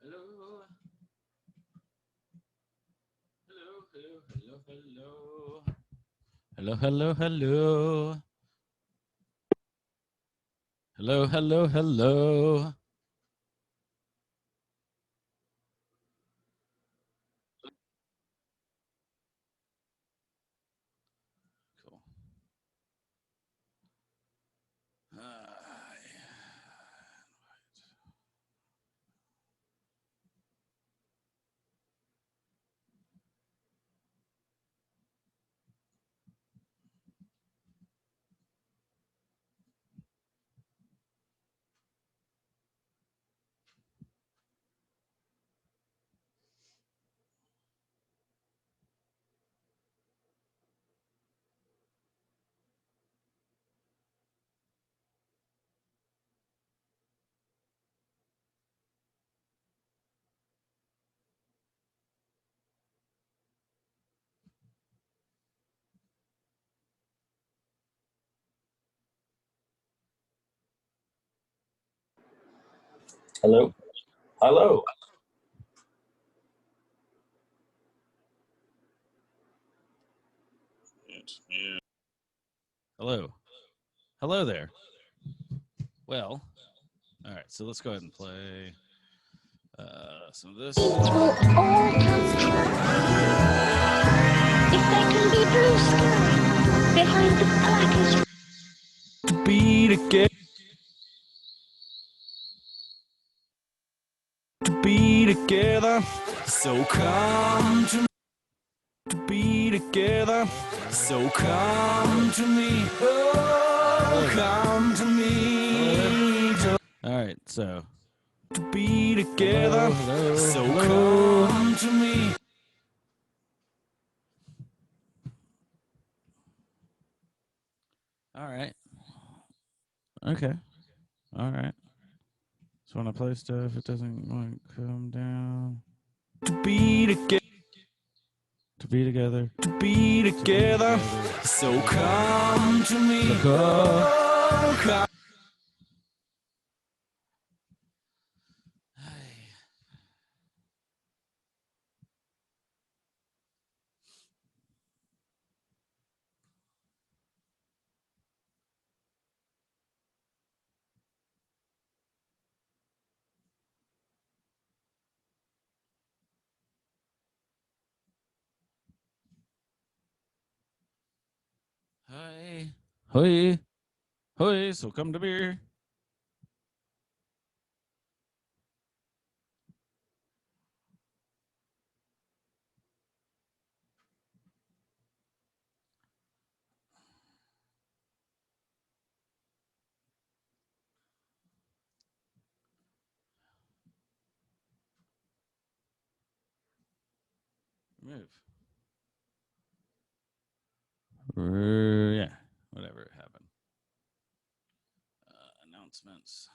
Hello, hello, hello, hello, hello. Hello, hello, hello. Hello, hello, hello. Cool. Yeah. Hello. Hello. Hello. Hello there. Well, all right, so let's go ahead and play some of this. It will all come if there can be blue sky behind the blackest. Be together. Be together. So come to be together. So come to me. Oh, come to me. All right, so be together. So come to me. All right. Okay. All right. So when I play stuff, it doesn't want to come down. To be together. To be together. To be together. So come to me. Oh, come. Hi. Hoi. Hoi. So come to beer. Move. Yeah. Whatever happened. Announcements.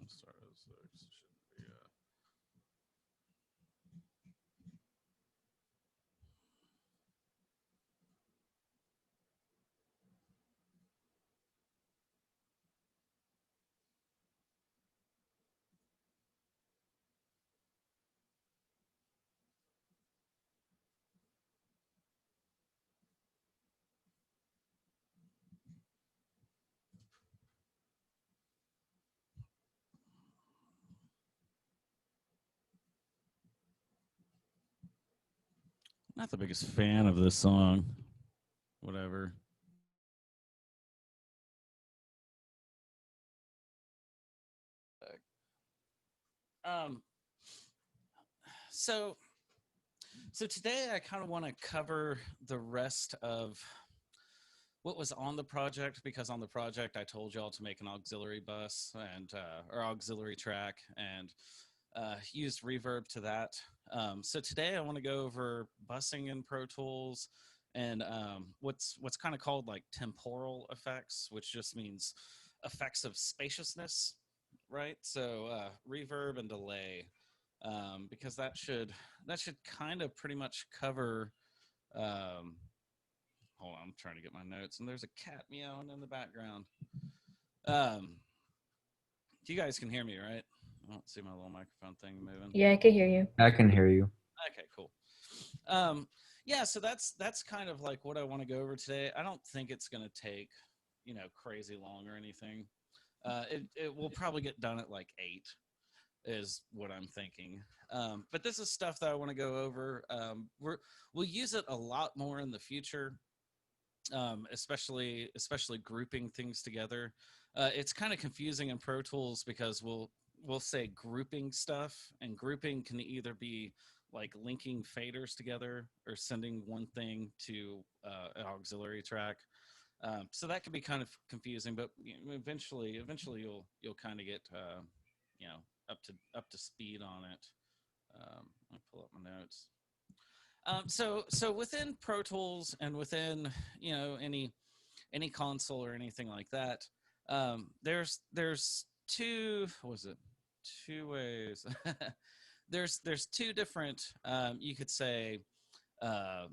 Start as shouldn't be. Not the biggest fan of this song. Whatever. Um. So today I kind of want to cover the rest of what was on the project, because on the project I told y'all to make an auxiliary bus and or auxiliary track, and used reverb to that. So today I want to go over busing in Pro Tools and what's kind of called like temporal effects, which just means effects of spaciousness, right? So reverb and delay, because that should kind of pretty much cover. Um, hold on, I'm trying to get my notes, and there's a cat meowing in the background. You guys can hear me, right? I don't see my little microphone thing moving. Yeah, I can hear you. I can hear you. Okay, cool. Yeah, so that's kind of like what I want to go over today. I don't think it's going to take, crazy long or anything. It will probably get done at like 8 is what I'm thinking. But this is stuff that I want to go over. We'll use it a lot more in the future, especially grouping things together. It's kind of confusing in Pro Tools because we'll say grouping stuff, and grouping can either be like linking faders together or sending one thing to an auxiliary track. So that can be kind of confusing, but eventually you'll kind of get up to speed on it. I'll pull up my notes. So within Pro Tools and within any console or anything like that, there's two ways. there's two different, you could say, what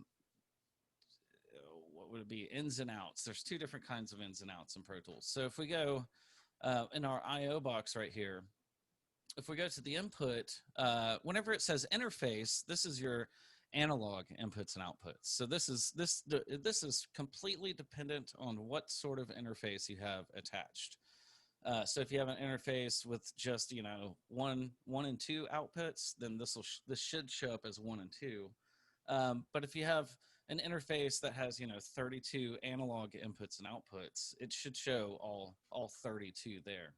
would it be, ins and outs. There's two different kinds of ins and outs in Pro Tools. So if we go in our IO box right here, if we go to the input, whenever it says interface, this is your analog inputs and outputs. So this is completely dependent on what sort of interface you have attached. So if you have an interface with just one and two outputs, then this should show up as 1 and 2. But if you have an interface that has 32 analog inputs and outputs, it should show all 32 there.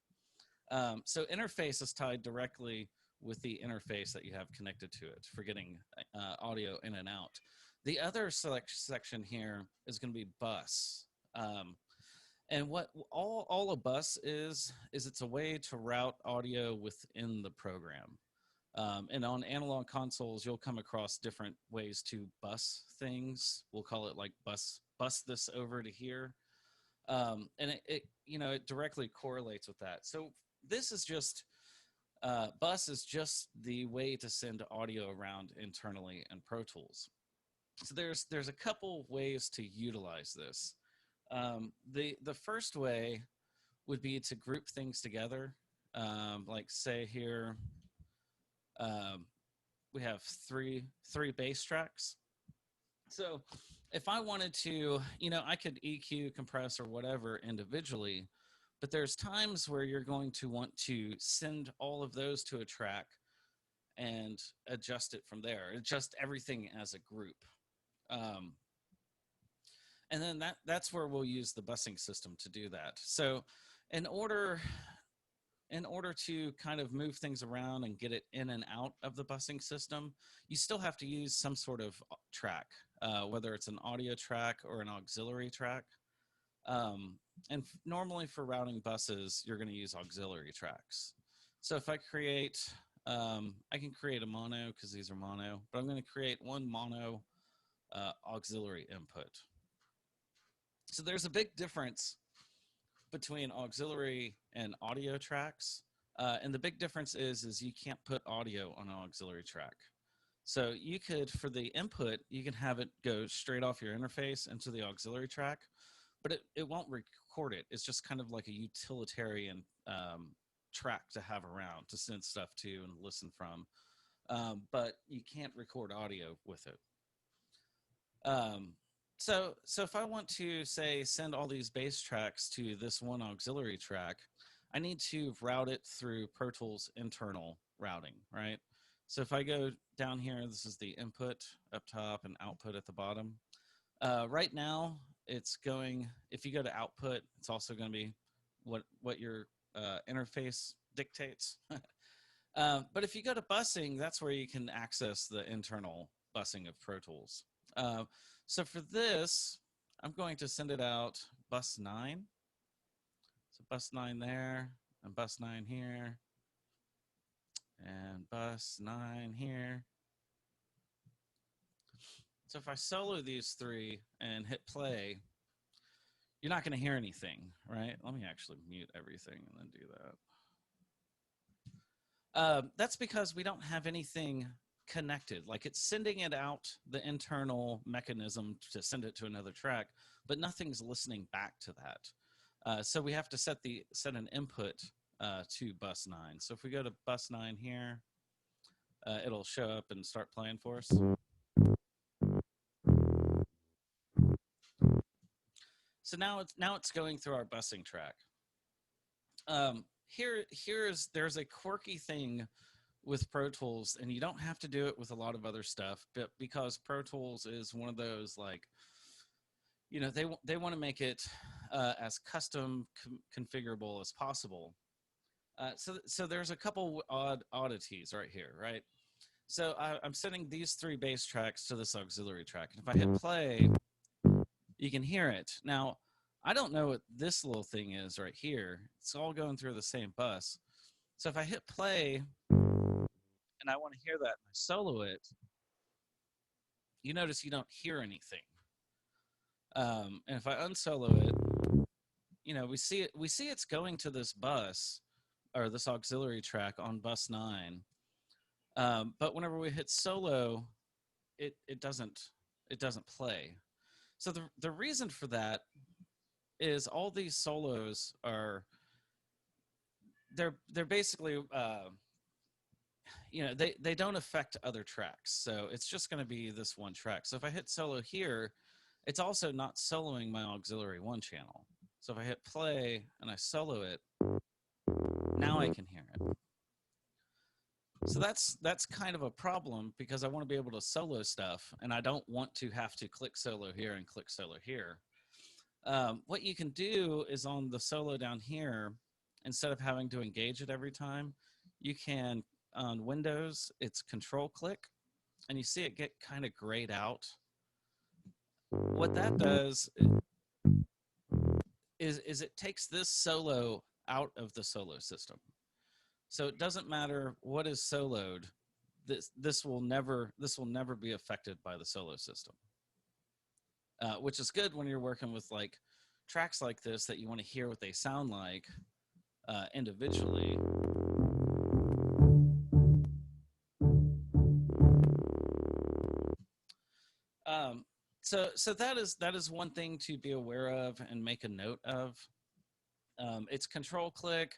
So interface is tied directly with the interface that you have connected to it for getting audio in and out. The other section here is going to be bus. And what all a bus is it's a way to route audio within the program. And on analog consoles, you'll come across different ways to bus things. We'll call it like bus this over to here. And it directly correlates with that. So this is just, bus is just the way to send audio around internally in Pro Tools. So there's a couple ways to utilize this. The first way would be to group things together. Like say here, we have three bass tracks. So if I wanted to, I could EQ, compress, or whatever individually, but there's times where you're going to want to send all of those to a track and adjust it from there, adjust everything as a group. And then that's where we'll use the busing system to do that. So in order to kind of move things around and get it in and out of the busing system, you still have to use some sort of track, whether it's an audio track or an auxiliary track. And normally for routing buses, you're going to use auxiliary tracks. So if I create, I can create a mono because these are mono, but I'm going to create one mono auxiliary input. So there's a big difference between auxiliary and audio tracks. And the big difference is you can't put audio on an auxiliary track. So you could, for the input, you can have it go straight off your interface into the auxiliary track, but it won't record it. It's just kind of like a utilitarian track to have around to send stuff to and listen from. But you can't record audio with it. So if I want to, say, send all these bass tracks to this one auxiliary track, I need to route it through Pro Tools internal routing, right? So if I go down here, this is the input up top and output at the bottom. Right now, it's going, if you go to output, it's also going to be what your interface dictates. But if you go to busing, that's where you can access the internal busing of Pro Tools. So for this, I'm going to send it out bus 9. So bus 9 there, and bus 9 here. and bus 9 here. So if I solo these three and hit play, you're not going to hear anything, right? Let me actually mute everything and then do that. That's because we don't have anything connected. Like it's sending it out the internal mechanism to send it to another track, but nothing's listening back to that. So we have to set an input to bus 9. So if we go to bus 9 here, it'll show up and start playing for us. So now it's going through our busing track. There's a quirky thing with Pro Tools, and you don't have to do it with a lot of other stuff, but because Pro Tools is one of those, like, you know, they want to make it as custom configurable as possible. So there's a couple oddities right here, right? So I'm sending these 3 bass tracks to this auxiliary track, and if I hit play, you can hear it. Now, I don't know what this little thing is right here. It's all going through the same bus. So if I hit play and I want to hear that and I solo it, you notice you don't hear anything. And if I unsolo it, you know, we see it's going to this bus or this auxiliary track on bus 9. But whenever we hit solo, it doesn't play. So the reason for that is all these solos are they're basically you know, they don't affect other tracks, so it's just going to be this one track. So if I hit solo here, it's also not soloing my auxiliary 1 channel. So if I hit play and I solo it, now I can hear it. So that's kind of a problem because I want to be able to solo stuff, and I don't want to have to click solo here and click solo here. What you can do is on the solo down here, instead of having to engage it every time, you can, on Windows, it's control click, and you see it get kind of grayed out. What that does is it takes this solo out of the solo system. So it doesn't matter what is soloed, this will never be affected by the solo system. Which is good when you're working with like tracks like this that you want to hear what they sound like individually. So that is one thing to be aware of and make a note of. It's control click.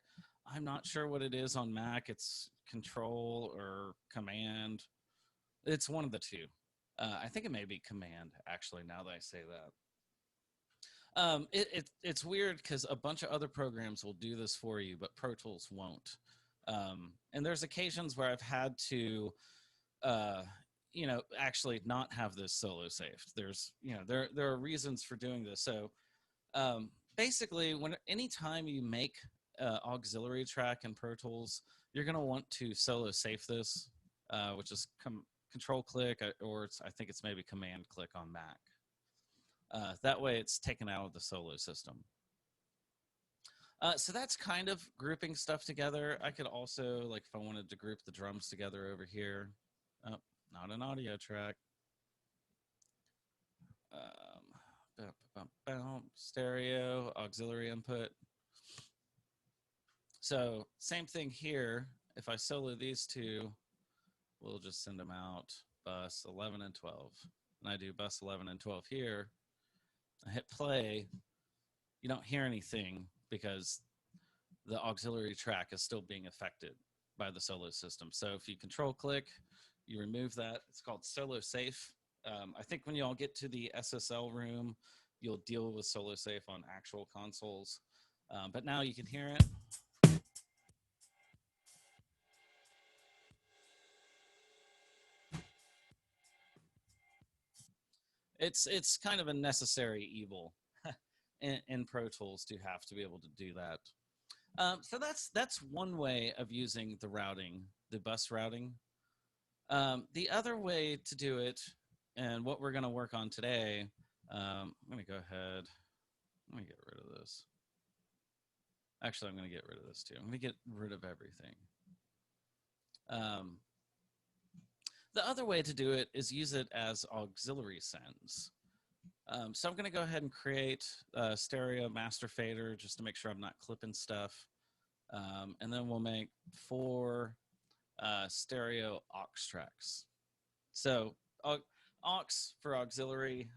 I'm not sure what it is on Mac. It's control or command. It's one of the two. I think it may be command, actually, now that I say that. It's weird because a bunch of other programs will do this for you, but Pro Tools won't. And there's occasions where I've had to, you know, actually not have this solo saved. There's, you know, there are reasons for doing this. So basically, anytime you make auxiliary track in Pro Tools, you're going to want to solo save this, which is control click, or I think it's maybe command click on Mac. That way it's taken out of the solo system. So that's kind of grouping stuff together. I could also, like, if I wanted to group the drums together over here, oh, not an audio track. Stereo, auxiliary input. So same thing here. If I solo these two, we'll just send them out bus 11 and 12. And I do bus 11 and 12 here. I hit play. You don't hear anything because the auxiliary track is still being affected by the solo system. So if you control click, you remove that. It's called solo safe. I think when you all get to the SSL room, you'll deal with solo safe on actual consoles. But now you can hear it. It's kind of a necessary evil in Pro Tools to have to be able to do that. So that's one way of using the routing, the bus routing. The other way to do it, and what we're going to work on today, I'm going to go ahead. Let me get rid of this. Actually, I'm going to get rid of this too. I'm going to get rid of everything. Um, the other way to do it is use it as auxiliary sends. So I'm going to go ahead and create a stereo master fader just to make sure I'm not clipping stuff. And then we'll make 4 stereo aux tracks. So aux for auxiliary,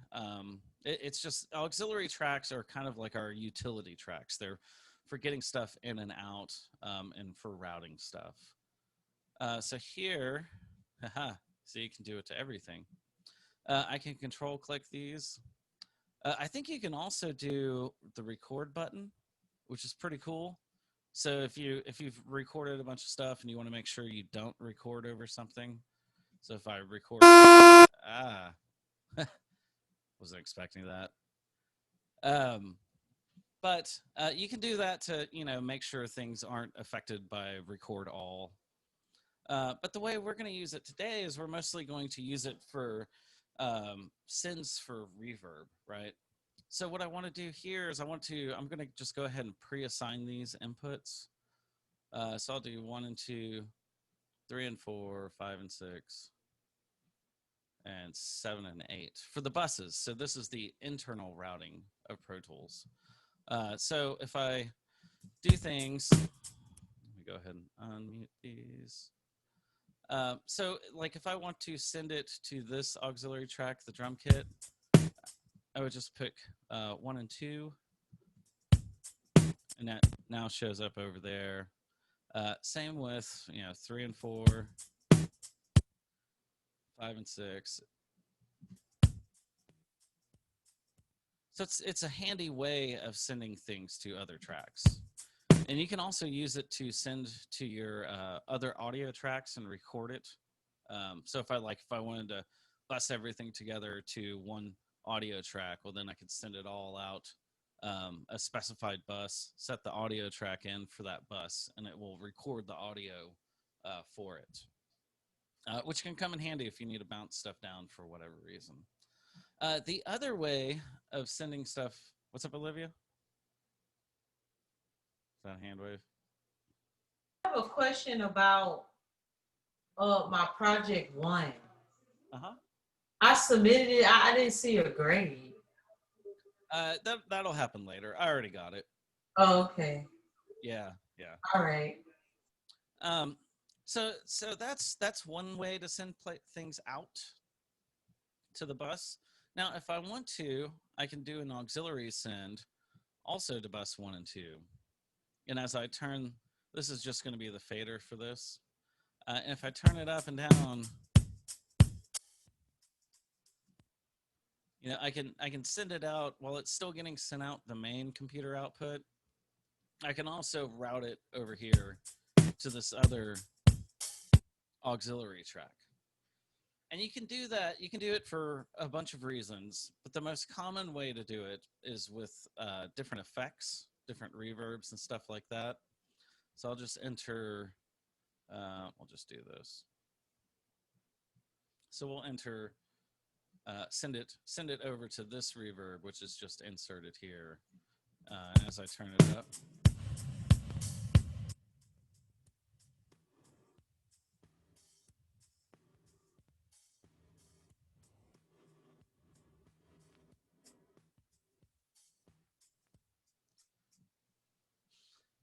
it's just auxiliary tracks are kind of like our utility tracks. They're for getting stuff in and out and for routing stuff. So here, haha, so you can do it to everything. I can control click these. I think you can also do the record button, which is pretty cool. So if you've recorded a bunch of stuff and you want to make sure you don't record over something, so if I record, wasn't expecting that. But you can do that to make sure things aren't affected by record all. But the way we're going to use it today is we're mostly going to use it for sends for reverb, right? So what I want to do here is I'm going to just go ahead and pre-assign these inputs. So I'll do 1 and 2, 3 and 4, 5 and 6, and 7 and 8 for the buses. So this is the internal routing of Pro Tools. So if I do things, let me go ahead and unmute these. So like if I want to send it to this auxiliary track, the drum kit, I would just pick 1 and 2, and that now shows up over there. Same with 3 and 4, 5 and 6. So it's a handy way of sending things to other tracks, and you can also use it to send to your other audio tracks and record it. So if I wanted to bus everything together to one audio track, well then I could send it all out a specified bus, set the audio track in for that bus, and it will record the audio for it, which can come in handy if you need to bounce stuff down for whatever reason. The other way of sending stuff, what's up, Olivia? Is that a hand wave? I have a question about my project 1. I submitted it. I didn't see a grade. That'll happen later. I already got it. Oh, okay. Yeah. All right. So that's one way to send things out to the bus. Now, if I want to, I can do an auxiliary send also to bus 1 and 2. And as I turn, this is just going to be the fader for this. And if I turn it up and down, I can send it out while it's still getting sent out the main computer output. I can also route it over here to this other auxiliary track. And you can do that. You can do it for a bunch of reasons, but the most common way to do it is with different effects, different reverbs and stuff like that. So I'll just enter, we'll just do this. So we'll enter, send it over to this reverb, which is just inserted here as I turn it up.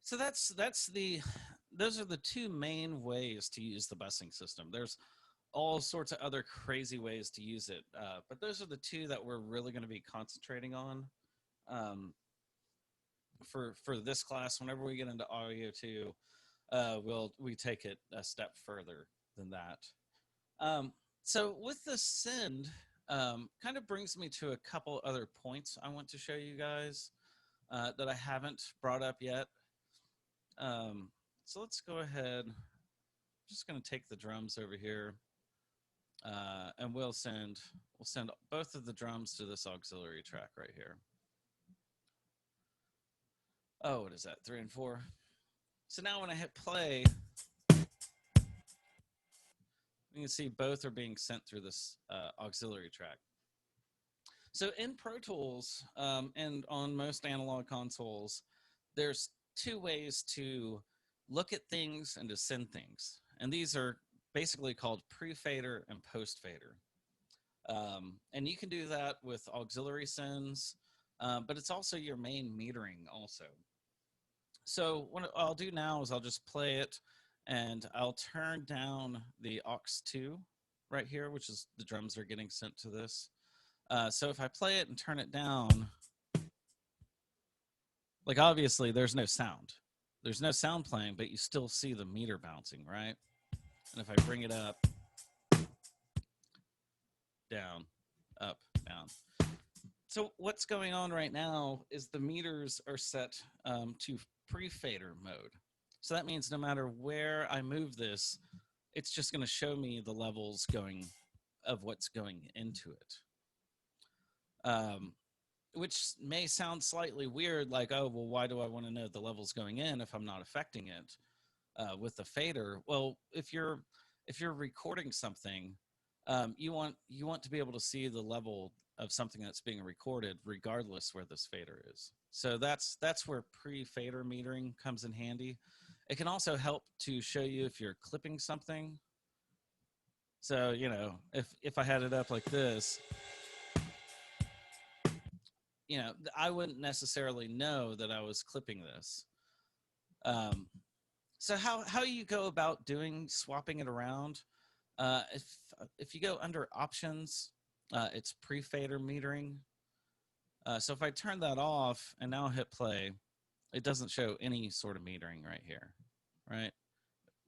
So those are the two main ways to use the busing system. There's all sorts of other crazy ways to use it, but those are the two that we're really going to be concentrating on for this class. Whenever we get into audio 2, we take it a step further than that. So with the send, kind of brings me to a couple other points I want to show you guys that I haven't brought up yet. So let's go ahead. I'm just going to take the drums over here, and we'll send both of the drums to this auxiliary track right here. Oh, what is that? 3 and 4. So now when I hit play, you can see both are being sent through this auxiliary track. So in Pro Tools and on most analog consoles, there's two ways to look at things and to send things. and these are basically called pre-fader and post-fader. And you can do that with auxiliary sends, but it's also your main metering also. So what I'll do now is I'll just play it, and I'll turn down the aux2 right here, which is the drums are getting sent to this. So if I play it and turn it down, like obviously there's no sound. There's no sound playing, but you still see the meter bouncing, right? And if I bring it up, down, up, down. So what's going on right now is the meters are set to pre-fader mode. So that means no matter where I move this, it's just going to show me the levels going of what's going into it. Which may sound slightly weird, like, oh, well, why do I want to know the levels going in if I'm not affecting it with the fader? Well, if you're recording something, you want to be able to see the level of something that's being recorded regardless where this fader is. So that's where pre-fader metering comes in handy. It can also help to show you if you're clipping something. So, you know, if I had it up like this, you know, I wouldn't necessarily know that I was clipping this. So how you go about swapping it around? If you go under options, it's pre-fader metering. So if I turn that off and now hit play, it doesn't show any sort of metering right here, right?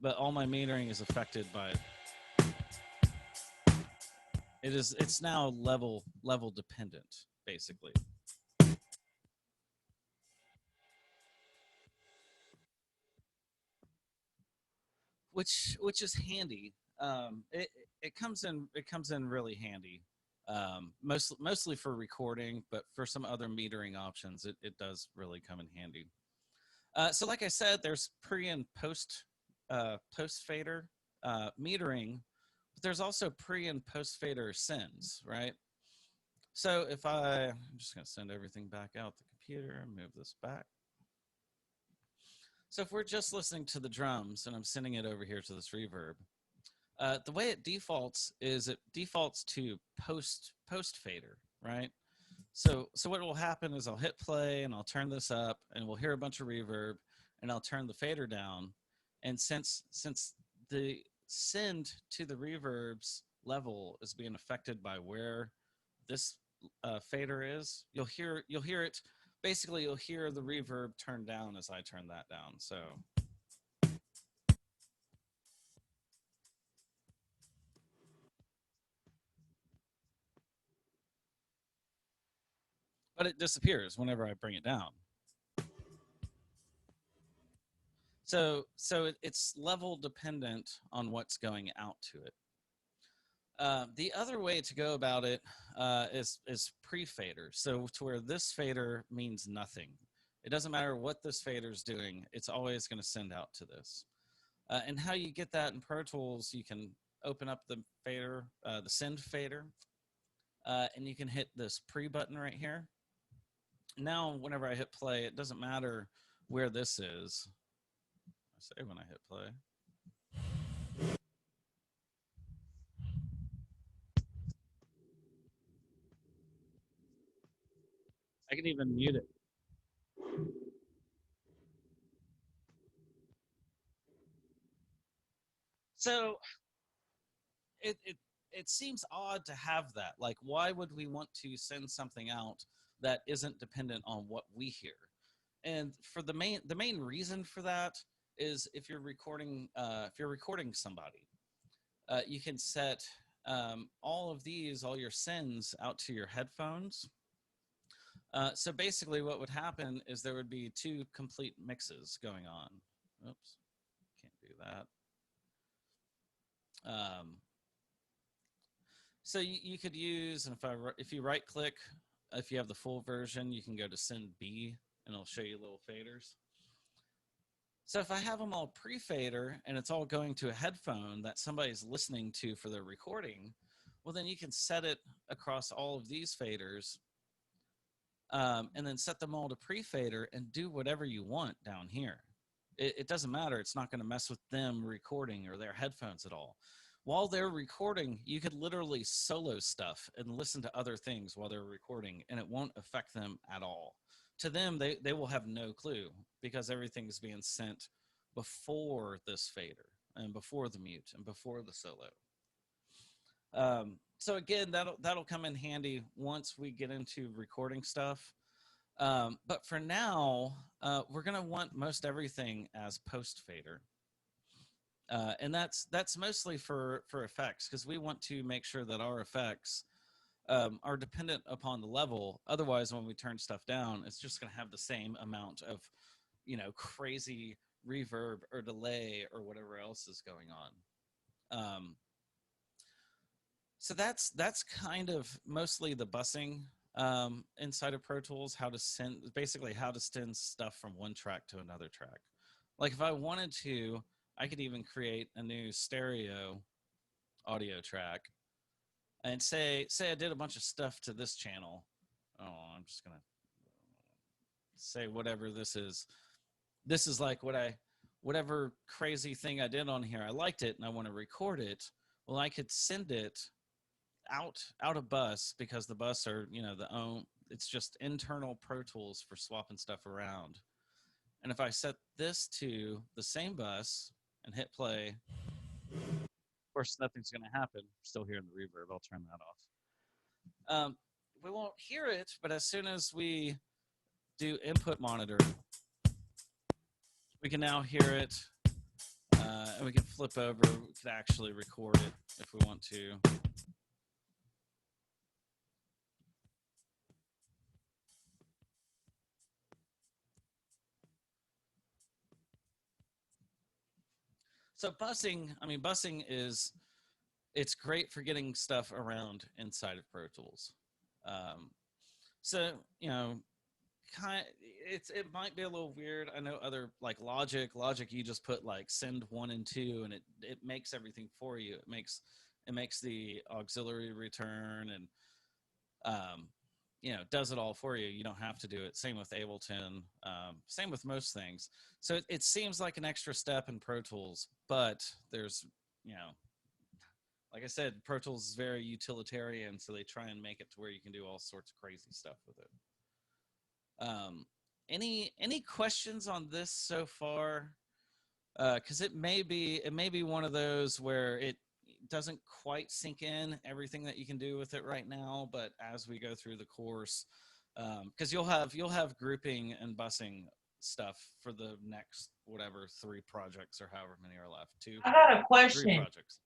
But all my metering is affected by it's now level dependent, basically. Which is handy. It comes in really handy. Mostly for recording, but for some other metering options, it does really come in handy. So like I said, there's pre and post fader metering, but there's also pre and post fader sends, right? So if I'm just going to send everything back out the computer and move this back. So if we're just listening to the drums and I'm sending it over here to this reverb, the way it defaults is it defaults to post fader, right? So what will happen is I'll hit play and I'll turn this up and we'll hear a bunch of reverb and I'll turn the fader down. And since the send to the reverb's level is being affected by where this fader is, you'll hear it. Basically, you'll hear the reverb turn down as I turn that down. So. But it disappears whenever I bring it down. So it's level dependent on what's going out to it. The other way to go about it is pre-fader. So to where this fader means nothing. It doesn't matter what this fader is doing. It's always going to send out to this. And how you get that in Pro Tools, you can open up the fader, the send fader, and you can hit this pre button right here. Now, whenever I hit play, it doesn't matter where this is. I say when I hit play. I can even mute it. So it seems odd to have that. Like, why would we want to send something out that isn't dependent on what we hear? And for the main reason for that is if you're recording somebody, you can set all your sends out to your headphones. So basically what would happen is there would be two complete mixes going on. Oops, can't do that. So you could use, and if you right click, if you have the full version, you can go to send B and it'll show you little faders. So if I have them all pre-fader and it's all going to a headphone that somebody's listening to for their recording, well, then you can set it across all of these faders and then set them all to pre-fader and do whatever you want down here. it doesn't matter. It's not going to mess with them recording or their headphones at all. While they're recording, you could literally solo stuff and listen to other things while they're recording, and it won't affect them at all. To them, they will have no clue because everything's being sent before this fader and before the mute and before the solo. So again, that'll come in handy once we get into recording stuff. But for now, we're gonna want most everything as post fader, and that's mostly for effects, because we want to make sure that our effects are dependent upon the level. Otherwise, when we turn stuff down, it's just gonna have the same amount of, crazy reverb or delay or whatever else is going on. So that's kind of mostly the busing inside of Pro Tools, how to send stuff from one track to another track. Like if I wanted to, I could even create a new stereo audio track and say I did a bunch of stuff to this channel. Oh, I'm just gonna say whatever this is. This is like whatever crazy thing I did on here. I liked it and I want to record it. Well, I could send it out of bus, because the bus are, it's just internal Pro Tools for swapping stuff around. And if I set this to the same bus and hit play, of course, nothing's going to happen. We're still hearing the reverb. I'll turn that off. We won't hear it, but as soon as we do input monitor, we can now hear it, and we can flip over. We could actually record it if we want to. So busing it's great for getting stuff around inside of Pro Tools. So, it might be a little weird. I know other, like Logic, you just put like send 1 and 2 and it makes everything for you. It makes the auxiliary return and, does it all for you. You don't have to do it. Same with Ableton. Same with most things. So it seems like an extra step in Pro Tools, but there's, like I said, Pro Tools is very utilitarian, so they try and make it to where you can do all sorts of crazy stuff with it. Any questions on this so far? Because it may be one of those where it doesn't quite sink in everything that you can do with it right now, but as we go through the course, because you'll have grouping and busing stuff for the next 3 projects or however many are left. I got a 3 question. projects.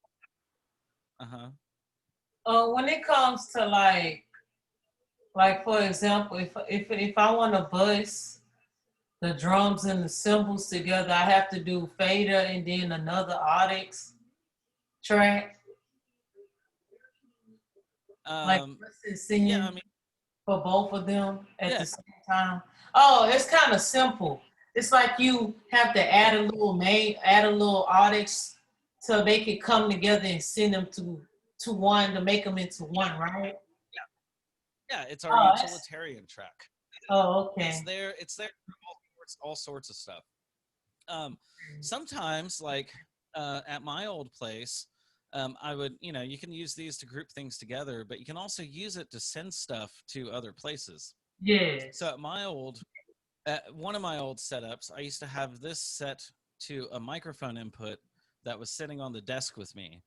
When it comes to like for example, if I want to bus the drums and the cymbals together, I have to do fader and then another Audix track. Like singing, yeah, for both of them at the same time. Oh, it's kind of simple. It's like you have to add a little Audix so they can come together and send them to one, to make them into one, right? Yeah, it's our utilitarian track. Oh, okay. It's there for all sorts of stuff. Sometimes, like at my old place, I would, you can use these to group things together, but you can also use it to send stuff to other places. Yeah. So at one of my old setups, I used to have this set to a microphone input that was sitting on the desk with me.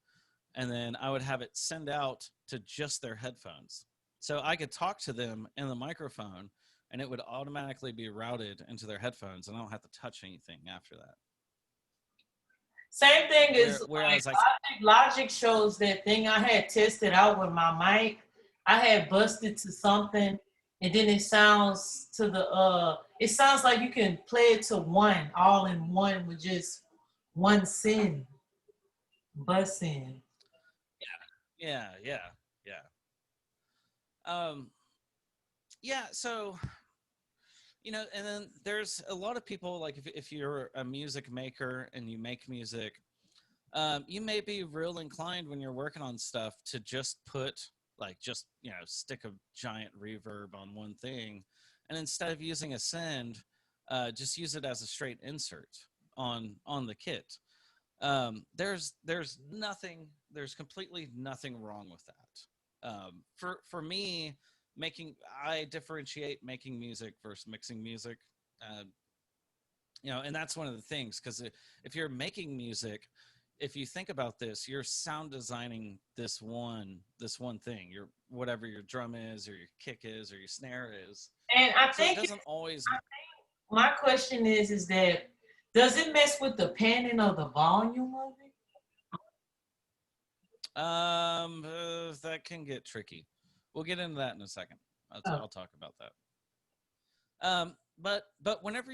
And then I would have it send out to just their headphones. So I could talk to them in the microphone and it would automatically be routed into their headphones and I don't have to touch anything after that. Same thing is whereas Logic shows that thing I had tested out with my mic. I had busted to something and then it sounds like you can play it to one, all in one with just one send, bus in. Yeah. So, and then there's a lot of people, like if you're a music maker and you make music, you may be real inclined when you're working on stuff to just stick a giant reverb on one thing. And instead of using a send, just use it as a straight insert. on the kit. There's completely nothing wrong with that. For me, I differentiate making music versus mixing music. Uh, and that's one of the things, because if you're making music, if you think about this, you're sound designing this one thing, your whatever your drum is, or your kick is, or your snare is. And I So it think doesn't always. my question is that does it mess with the panning of the volume of it? That can get tricky. We'll get into that in a second. Oh, I'll talk about that. But whenever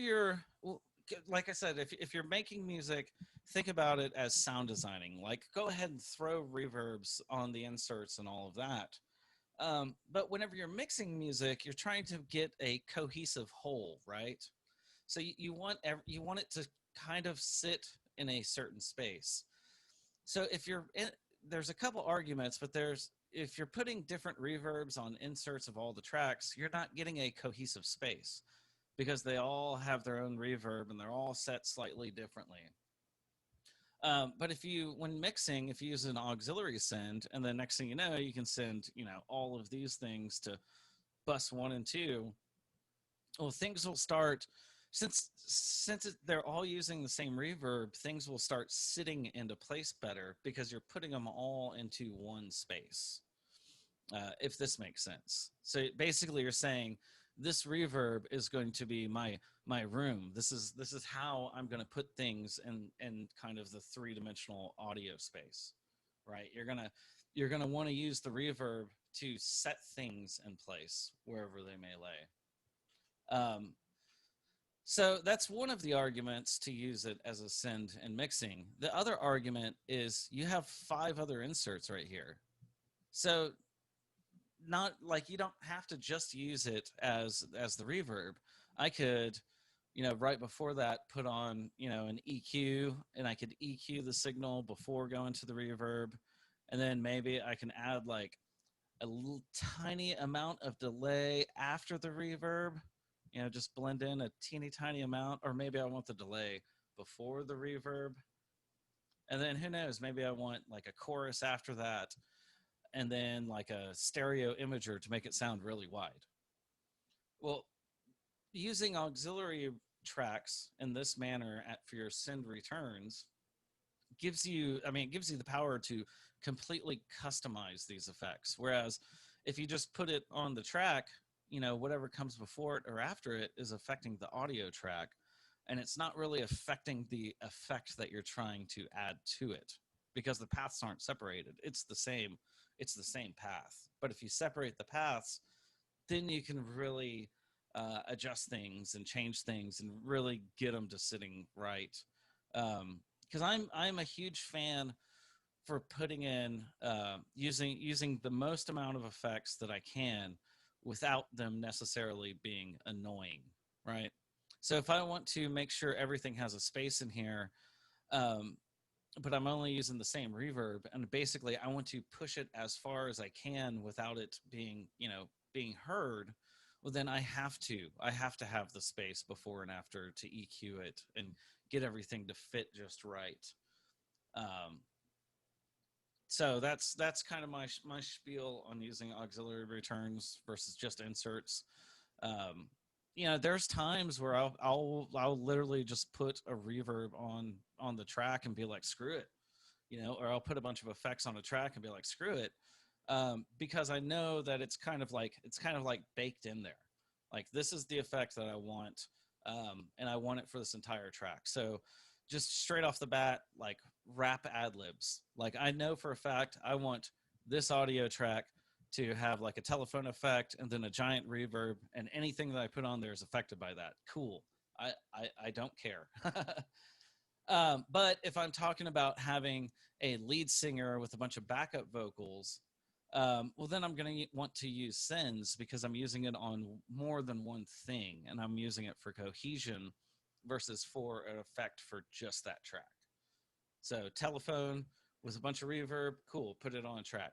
like I said, if you're making music, think about it as sound designing. Like, go ahead and throw reverbs on the inserts and all of that. But whenever you're mixing music, you're trying to get a cohesive whole, right? So you want it to kind of sit in a certain space. So there's a couple arguments, but if you're putting different reverbs on inserts of all the tracks, you're not getting a cohesive space, because they all have their own reverb and they're all set slightly differently. But when mixing, if you use an auxiliary send, and then next thing you know, you can send, all of these things to bus 1 and 2. Well, things will start, since they're all using the same reverb, things will start sitting into place better because you're putting them all into one space. If this makes sense. So basically, you're saying this reverb is going to be my room. This is how I'm going to put things in kind of the three-dimensional audio space, right? You're gonna want to use the reverb to set things in place wherever they may lay. So that's one of the arguments to use it as a send and mixing. The other argument is you have 5 other inserts right here. So not like you don't have to just use it as the reverb. I could, right before that, put on, an EQ, and I could EQ the signal before going to the reverb. And then maybe I can add like a little tiny amount of delay after the reverb, just blend in a teeny tiny amount, or maybe I want the delay before the reverb. And then who knows, maybe I want like a chorus after that, and then like a stereo imager to make it sound really wide. Well, using auxiliary tracks in this manner for your send returns gives you the power to completely customize these effects. Whereas if you just put it on the track, whatever comes before it or after it is affecting the audio track, and it's not really affecting the effect that you're trying to add to it, because the paths aren't separated. It's the same path. But if you separate the paths, then you can really adjust things and change things and really get them to sitting right. Because I'm a huge fan for putting in using the most amount of effects that I can without them necessarily being annoying, right? So if I want to make sure everything has a space in here, but I'm only using the same reverb, and basically I want to push it as far as I can without it being heard, well, then I have to have the space before and after to EQ it and get everything to fit just right. So that's kind of my spiel on using auxiliary returns versus just inserts. There's times where I'll literally just put a reverb on the track and be like, screw it, or I'll put a bunch of effects on a track and be like, screw it, because I know that it's kind of like baked in there. Like, this is the effect that I want, and I want it for this entire track. So just straight off the bat, like rap ad libs. Like, I know for a fact I want this audio track to have like a telephone effect and then a giant reverb, and anything that I put on there is affected by that. Cool. I don't care. But if I'm talking about having a lead singer with a bunch of backup vocals, well, then I'm going to want to use sends, because I'm using it on more than one thing, and I'm using it for cohesion versus for an effect for just that track. So telephone with a bunch of reverb, cool, put it on a track.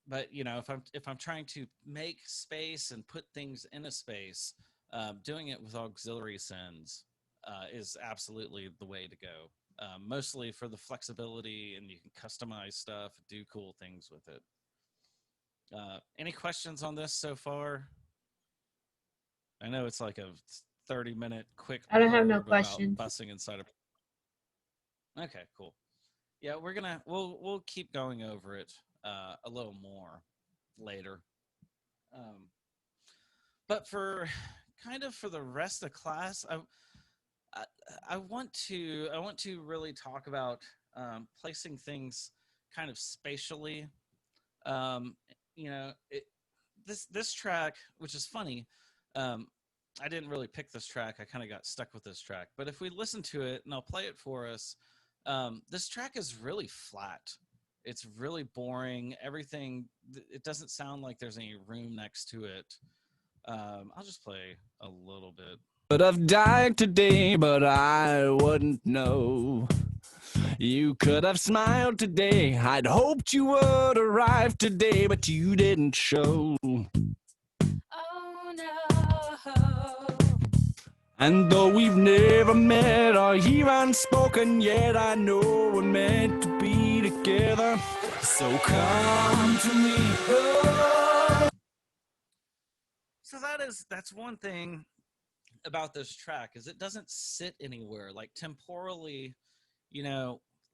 But if I'm trying to make space and put things in a space, doing it with auxiliary sends is absolutely the way to go. Mostly for the flexibility, and you can customize stuff, do cool things with it. Any questions on this so far? I know it's like a 30-minute quick. I don't have no blurb about questions. Bussing inside of. Okay, cool. Yeah, we'll keep going over it a little more later. But for the rest of class, I want to really talk about placing things kind of spatially. This track, which is funny, I didn't really pick this track. I kind of got stuck with this track. But if we listen to it, and I'll play it for us, this track is really flat. It's really boring. Everything, it doesn't sound like there's any room next to it. I'll just play a little bit. Could have died today, but I wouldn't know. You could have smiled today. I'd hoped you would arrive today, but you didn't show. Oh no. And though we've never met or even spoken yet, I know we're meant to be together. So come to me. Oh. So that's one thing about this track, is it doesn't sit anywhere, like temporally,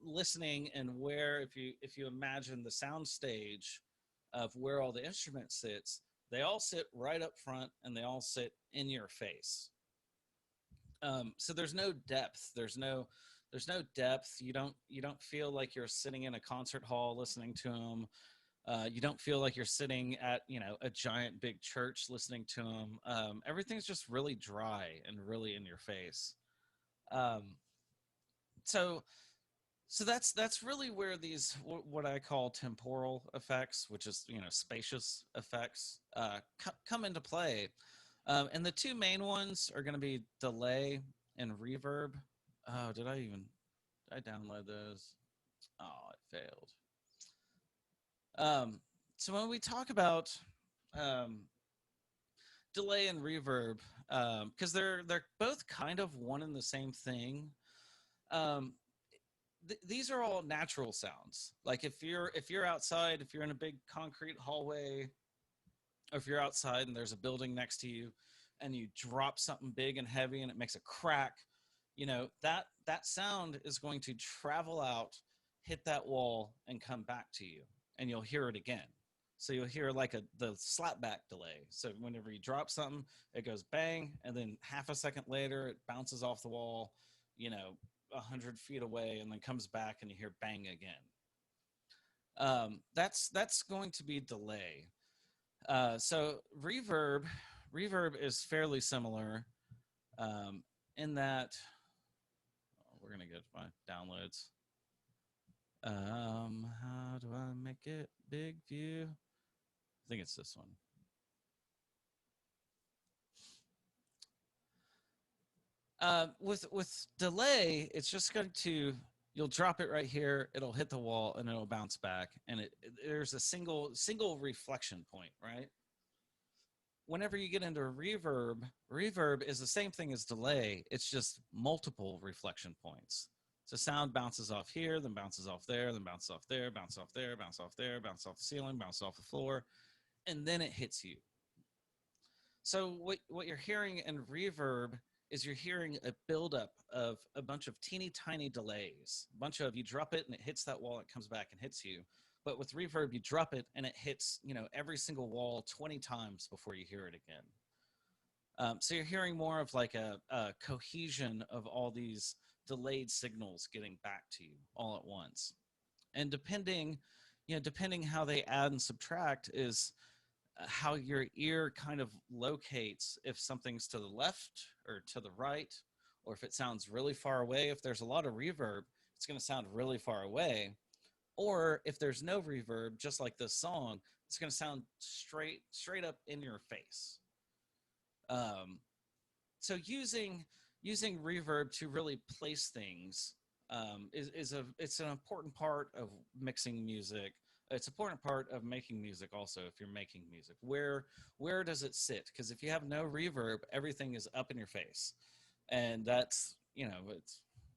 listening, and where, if you imagine the sound stage of where all the instruments sits, they all sit right up front and they all sit in your face. So there's no depth. There's no depth. You don't feel like you're sitting in a concert hall listening to them. You don't feel like you're sitting at a giant big church listening to them. Everything's just really dry and really in your face. So that's really where these what I call temporal effects, which is spacious effects, come into play. And the two main ones are going to be delay and reverb. Oh, did I download those? Oh, it failed. So when we talk about delay and reverb, because they're both kind of one and the same thing. These are all natural sounds. Like if you're outside, if you're in a big concrete hallway, or if you're outside and there's a building next to you, and you drop something big and heavy and it makes a crack, that sound is going to travel out, hit that wall, and come back to you, and you'll hear it again. So you'll hear like the slapback delay. So whenever you drop something, it goes bang, and then half a second later, it bounces off the wall, 100 feet away, and then comes back, and you hear bang again. That's going to be delay. So reverb is fairly similar in that we're gonna get my downloads. How do I make it big view? I think it's this one. With delay, it's just going to, you'll drop it right here, it'll hit the wall, and it'll bounce back, and there's a single reflection point, right? Whenever you get into reverb is the same thing as delay. It's just multiple reflection points. So sound bounces off here, then bounces off there, then bounces off there, bounces off there, bounces off there, bounces off the ceiling, bounces off the floor, and then it hits you. So what you're hearing in reverb is you're hearing a buildup of a bunch of teeny tiny delays. A bunch of, you drop it and it hits that wall, it comes back and hits you. But with reverb, you drop it and it hits, every single wall 20 times before you hear it again. So you're hearing more of like a cohesion of all these delayed signals getting back to you all at once. And depending how they add and subtract is how your ear kind of locates if something's to the left or to the right, or if it sounds really far away. If there's a lot of reverb, it's going to sound really far away. Or if there's no reverb, just like this song, it's going to sound straight up in your face. So using reverb to really place things it's an important part of mixing music. It's an important part of making music also. If you're making music, where does it sit? Because if you have no reverb, everything is up in your face. and that's,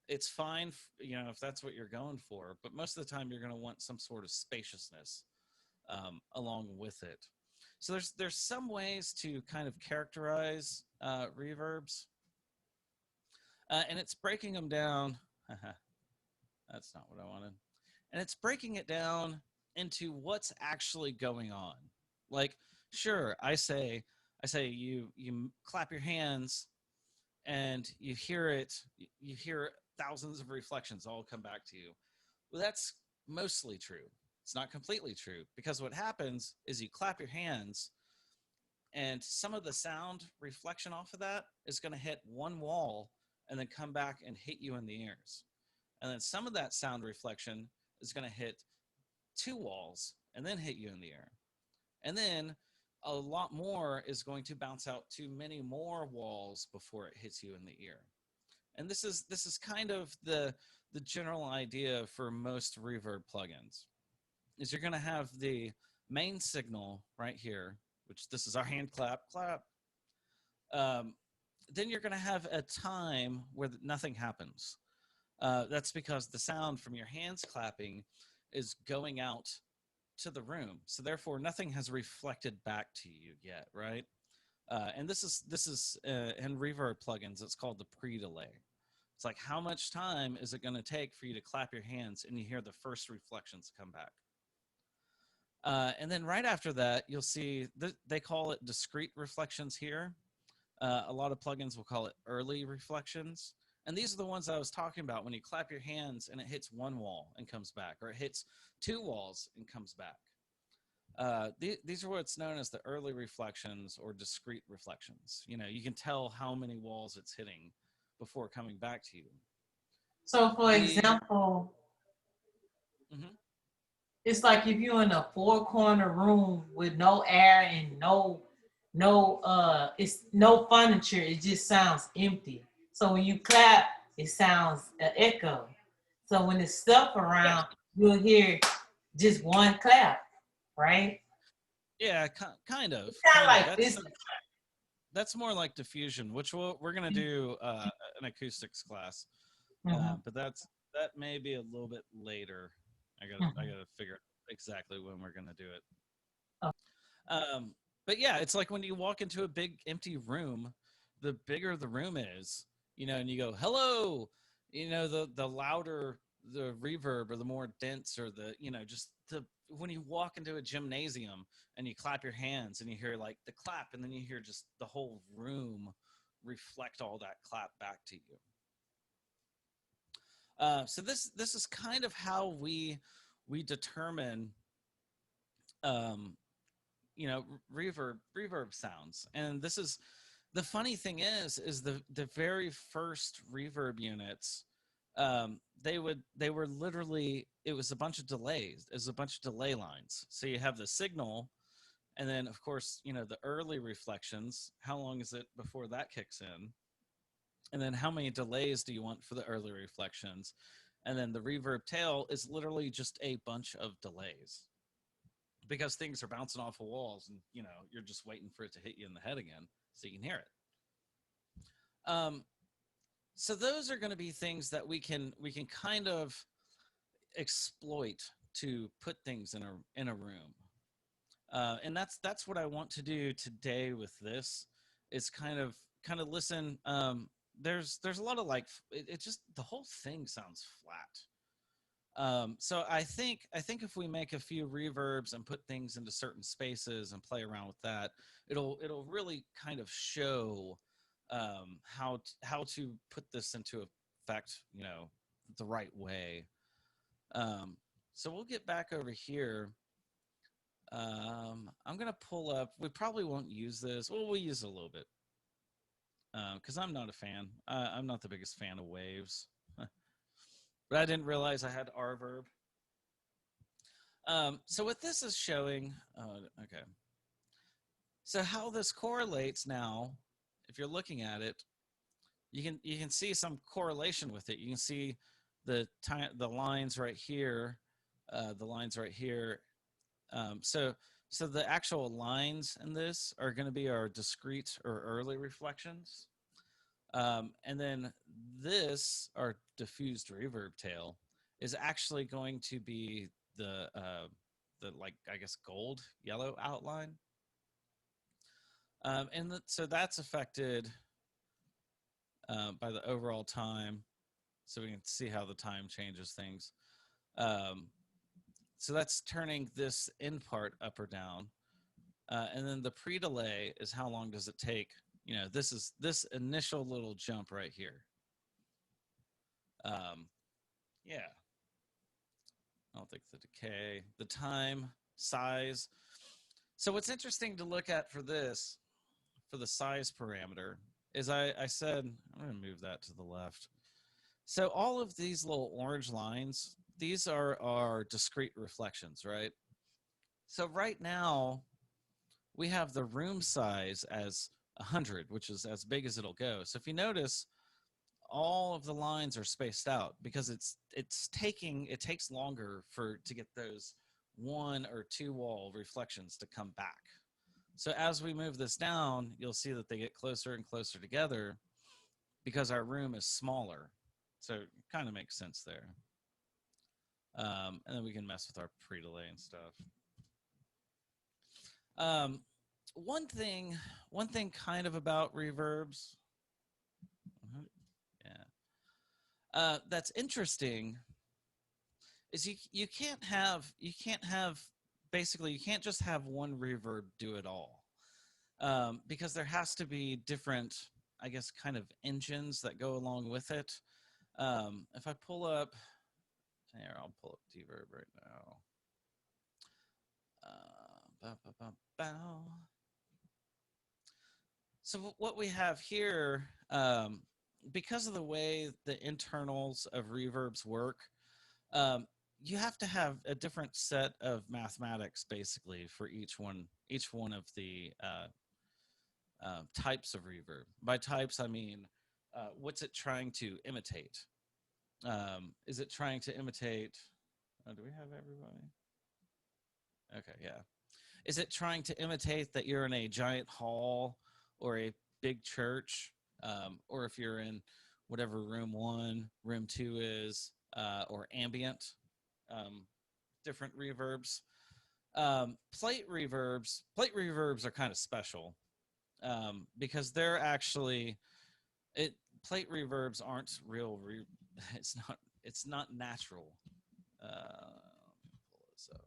it's fine, if that's what you're going for. But most of the time, you're going to want some sort of spaciousness along with it. So there's some ways to kind of characterize reverbs, and it's breaking them down. That's not what I wanted. And it's breaking it down into what's actually going on. Like, sure, I say you clap your hands and you hear thousands of reflections all come back to you. Well, that's mostly true. It's not completely true, because what happens is you clap your hands and some of the sound reflection off of that is going to hit one wall and then come back and hit you in the ears. And then some of that sound reflection is going to hit two walls and then hit you in the ear. And then a lot more is going to bounce out to many more walls before it hits you in the ear. And this is kind of the general idea for most reverb plugins, is you're going to have the main signal right here, which this is our hand clap. Then you're going to have a time where nothing happens. That's because the sound from your hands clapping is going out to the room. So therefore, nothing has reflected back to you yet, right? And this is in reverb plugins, it's called the pre-delay. It's like, how much time is it going to take for you to clap your hands and you hear the first reflections come back? And then right after that, you'll see they call it discrete reflections here. A lot of plugins will call it early reflections. And these are the ones I was talking about, when you clap your hands and it hits one wall and comes back, or it hits two walls and comes back. These are what's known as the early reflections or discrete reflections. You can tell how many walls it's hitting before coming back to you. So, for example, it's like if you're in a four-corner room with no air and it's no furniture, it just sounds empty. So when you clap, it sounds an echo. So when there's stuff around, you'll hear just one clap, right? Yeah, kind of. That's more like diffusion, which we're going to do an acoustics class. But that may be a little bit later. I gotta figure out exactly when we're going to do it. But yeah, it's like when you walk into a big empty room, the bigger the room is, and you go, hello, the louder the reverb, or the more dense, or when you walk into a gymnasium and you clap your hands and you hear like the clap, and then you hear just the whole room reflect all that clap back to you. So this is kind of how we determine reverb sounds. And this is the funny thing is the very first reverb units, they were literally, it was a bunch of delays. It was a bunch of delay lines. So you have the signal, and then of course, the early reflections, how long is it before that kicks in? And then how many delays do you want for the early reflections? And then the reverb tail is literally just a bunch of delays, because things are bouncing off of walls, and you're just waiting for it to hit you in the head again so you can hear it. So those are going to be things that we can kind of exploit to put things in a room. And that's what I want to do today with this, is kind of listen. There's a lot of it just, the whole thing sounds flat. So I think if we make a few reverbs and put things into certain spaces and play around with that, it'll really kind of show how to put this into effect, the right way. So we'll get back over here. I'm gonna pull up. We probably won't use this. Well, we'll use it a little bit. Because I'm not a fan. I'm not the biggest fan of waves. But I didn't realize I had Rverb. So what this is showing, okay. So how this correlates now, if you're looking at it, you can see some correlation with it. You can see the lines right here, So the actual lines in this are going to be our discrete or early reflections. And then this, our diffused reverb tail, is actually going to be the like, I guess, gold yellow outline. So that's affected by the overall time. So we can see how the time changes things. So that's turning this end part up or down. And then the pre-delay is how long does it take? You know, this is this initial little jump right here. Yeah. I don't think the decay, the time, size. So what's interesting to look at for this, for the size parameter, is I said, I'm going to move that to the left. So all of these little orange lines, these are our discrete reflections, right? So right now, we have the room size as 100, which is as big as it'll go. So if you notice, all of the lines are spaced out because it takes longer to get those 1 or 2 wall reflections to come back. So as we move this down, you'll see that they get closer and closer together because our room is smaller. So it kind of makes sense there. And then we can mess with our pre-delay and stuff. One thing kind of about reverbs, yeah, that's interesting is you can't just have one reverb do it all, because there has to be different, I guess, kind of engines that go along with it. If I pull up here, I'll pull up Deverb right now. So what we have here, because of the way the internals of reverbs work, you have to have a different set of mathematics basically for each one of the types of reverb. By types, I mean, what's it trying to imitate? Is it trying to imitate? Oh, do we have everybody? Okay, yeah. Is it trying to imitate that you're in a giant hall or a big church, or if you're in whatever room 1, room 2 is, or ambient, different reverbs? Plate reverbs are kind of special, because they're actually plate reverbs aren't real. It's not natural. Let me pull this up.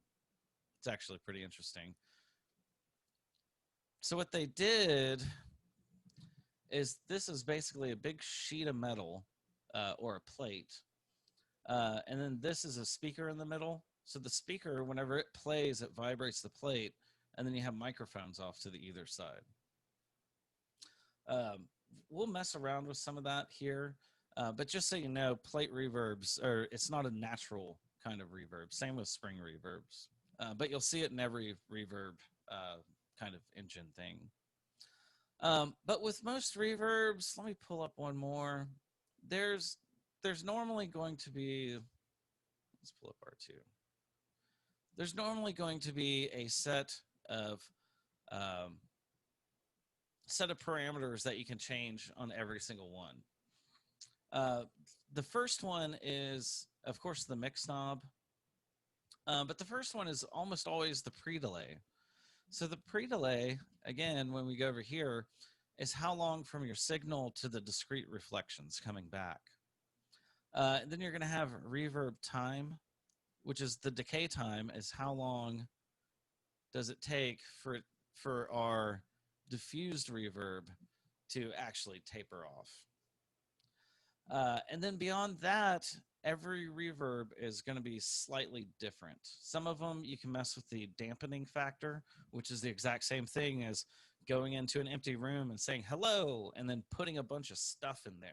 It's actually pretty interesting. So what they did is this is basically a big sheet of metal, or a plate, and then this is a speaker in the middle. So the speaker, whenever it plays, it vibrates the plate, and then you have microphones off to the either side. We'll mess around with some of that here, but just so you know, plate reverbs it's not a natural kind of reverb. Same with spring reverbs, but you'll see it in every reverb kind of engine thing. But with most reverbs, let me pull up one more. There's normally going to be, let's pull up R2. There's normally going to be a set of parameters that you can change on every single one. The first one is, of course, the mix knob. But the first one is almost always the pre-delay. So the pre-delay, again, when we go over here, is how long from your signal to the discrete reflections coming back. Then you're going to have reverb time, which is the decay time, is how long does it take for our diffused reverb to actually taper off. And then beyond that, every reverb is going to be slightly different. Some of them you can mess with the dampening factor, which is the exact same thing as going into an empty room and saying hello and then putting a bunch of stuff in there.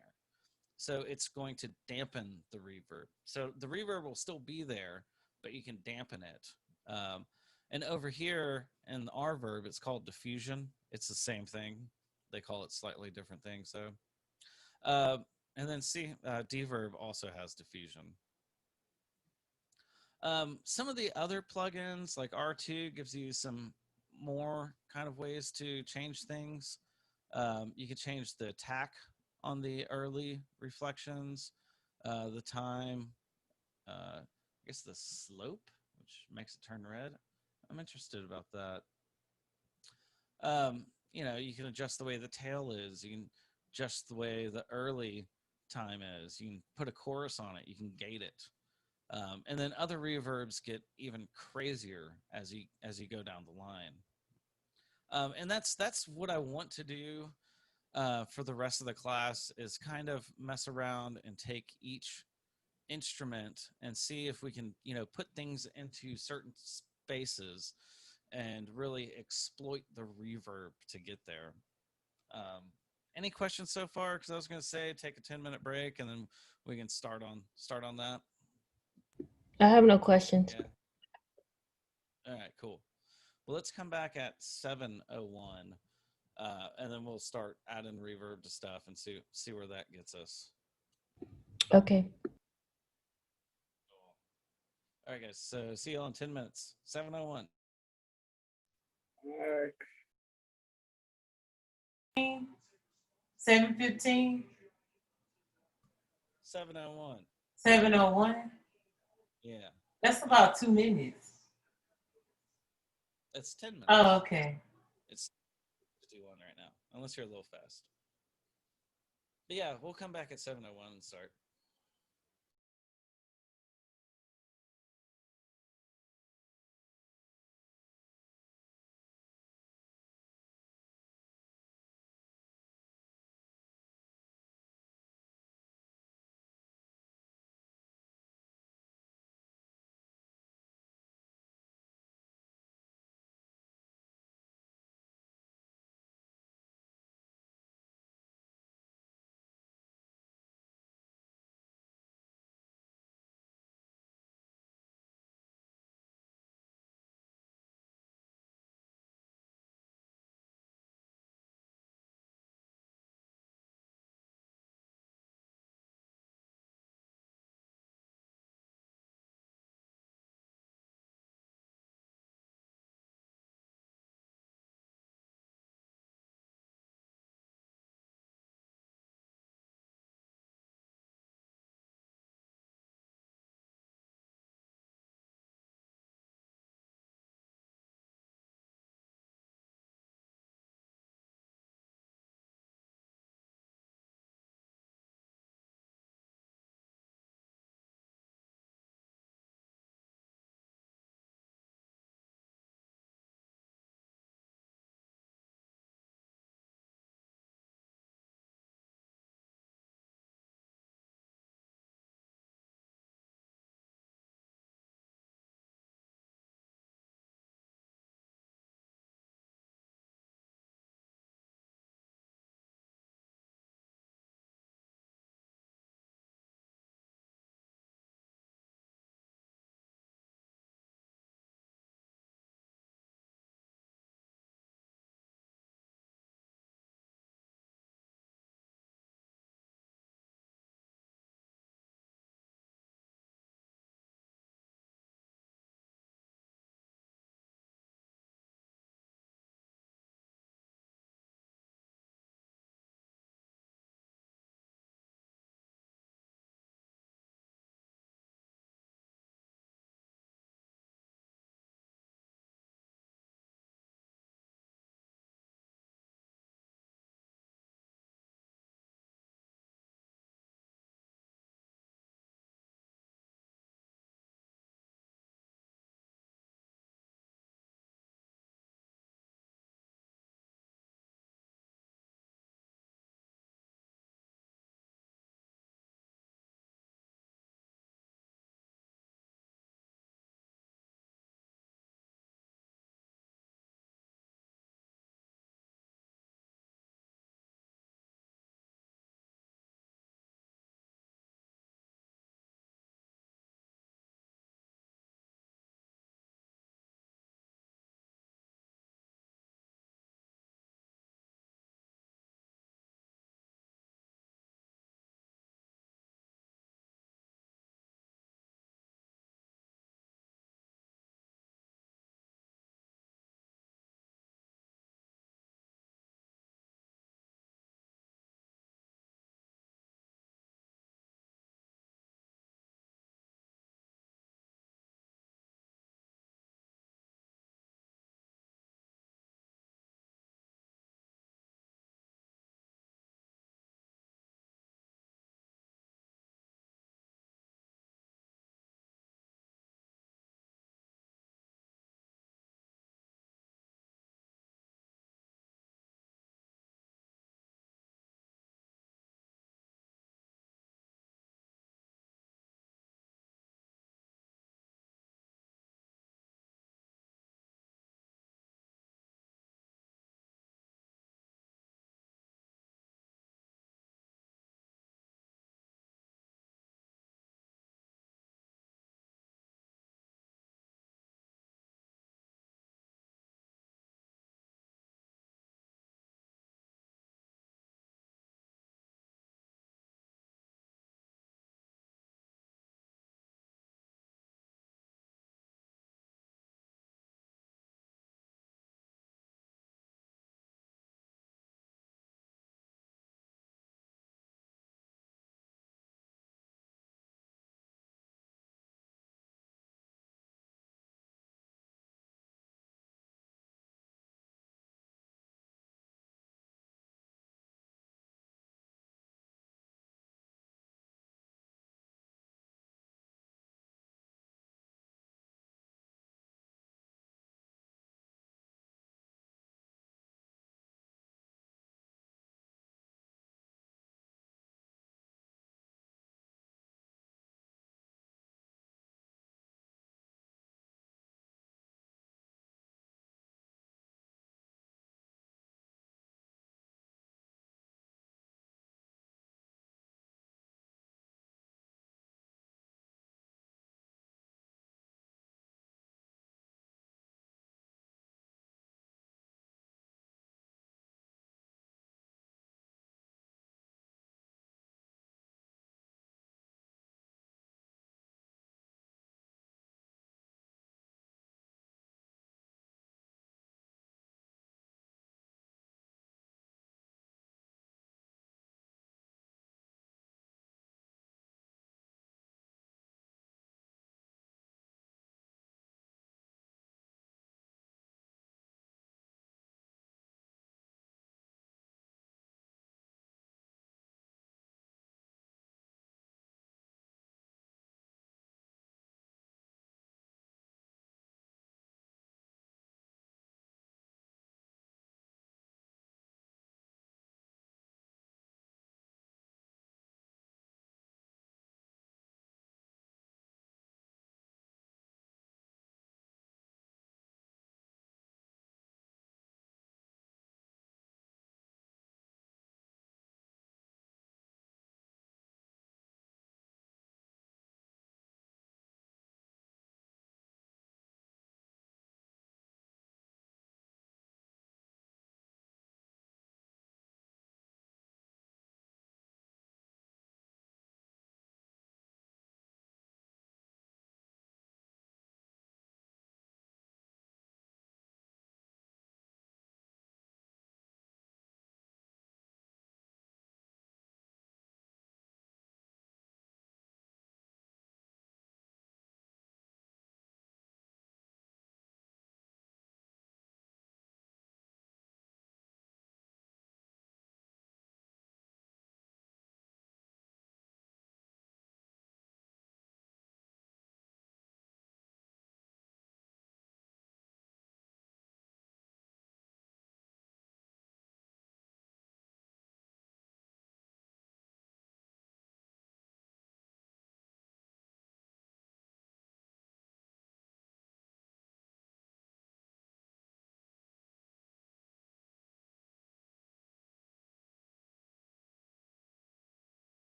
So it's going to dampen the reverb. So the reverb will still be there, but you can dampen it. And over here in the R-verb, it's called diffusion. It's the same thing. They call it slightly different things. So, and then Deverb also has diffusion. Some of the other plugins, like R2, gives you some more kind of ways to change things. You can change the attack on the early reflections, the time, I guess the slope, which makes it turn red. I'm interested about that. You can adjust the way the tail is. You can adjust the way the early time is. You can put a chorus on it. You can gate it. And then other reverbs get even crazier as you go down the line. And that's what I want to do for the rest of the class, is kind of mess around and take each instrument and see if we can put things into certain spaces and really exploit the reverb to get there. Any questions so far? Because I was going to say take a 10-minute break and then we can start on that. I have no questions. Yeah. All right, cool. Well, let's come back at 7:01, and then we'll start adding reverb to stuff and see where that gets us. Okay. All right, guys. So see you all in 10 minutes. 7:01. 7:15. 7:01. 7:01. Yeah, That's about 2 minutes. that's 10 minutes. Oh, okay. It's 51 right now, unless you're a little fast. But yeah, we'll come back at 7:01 and start.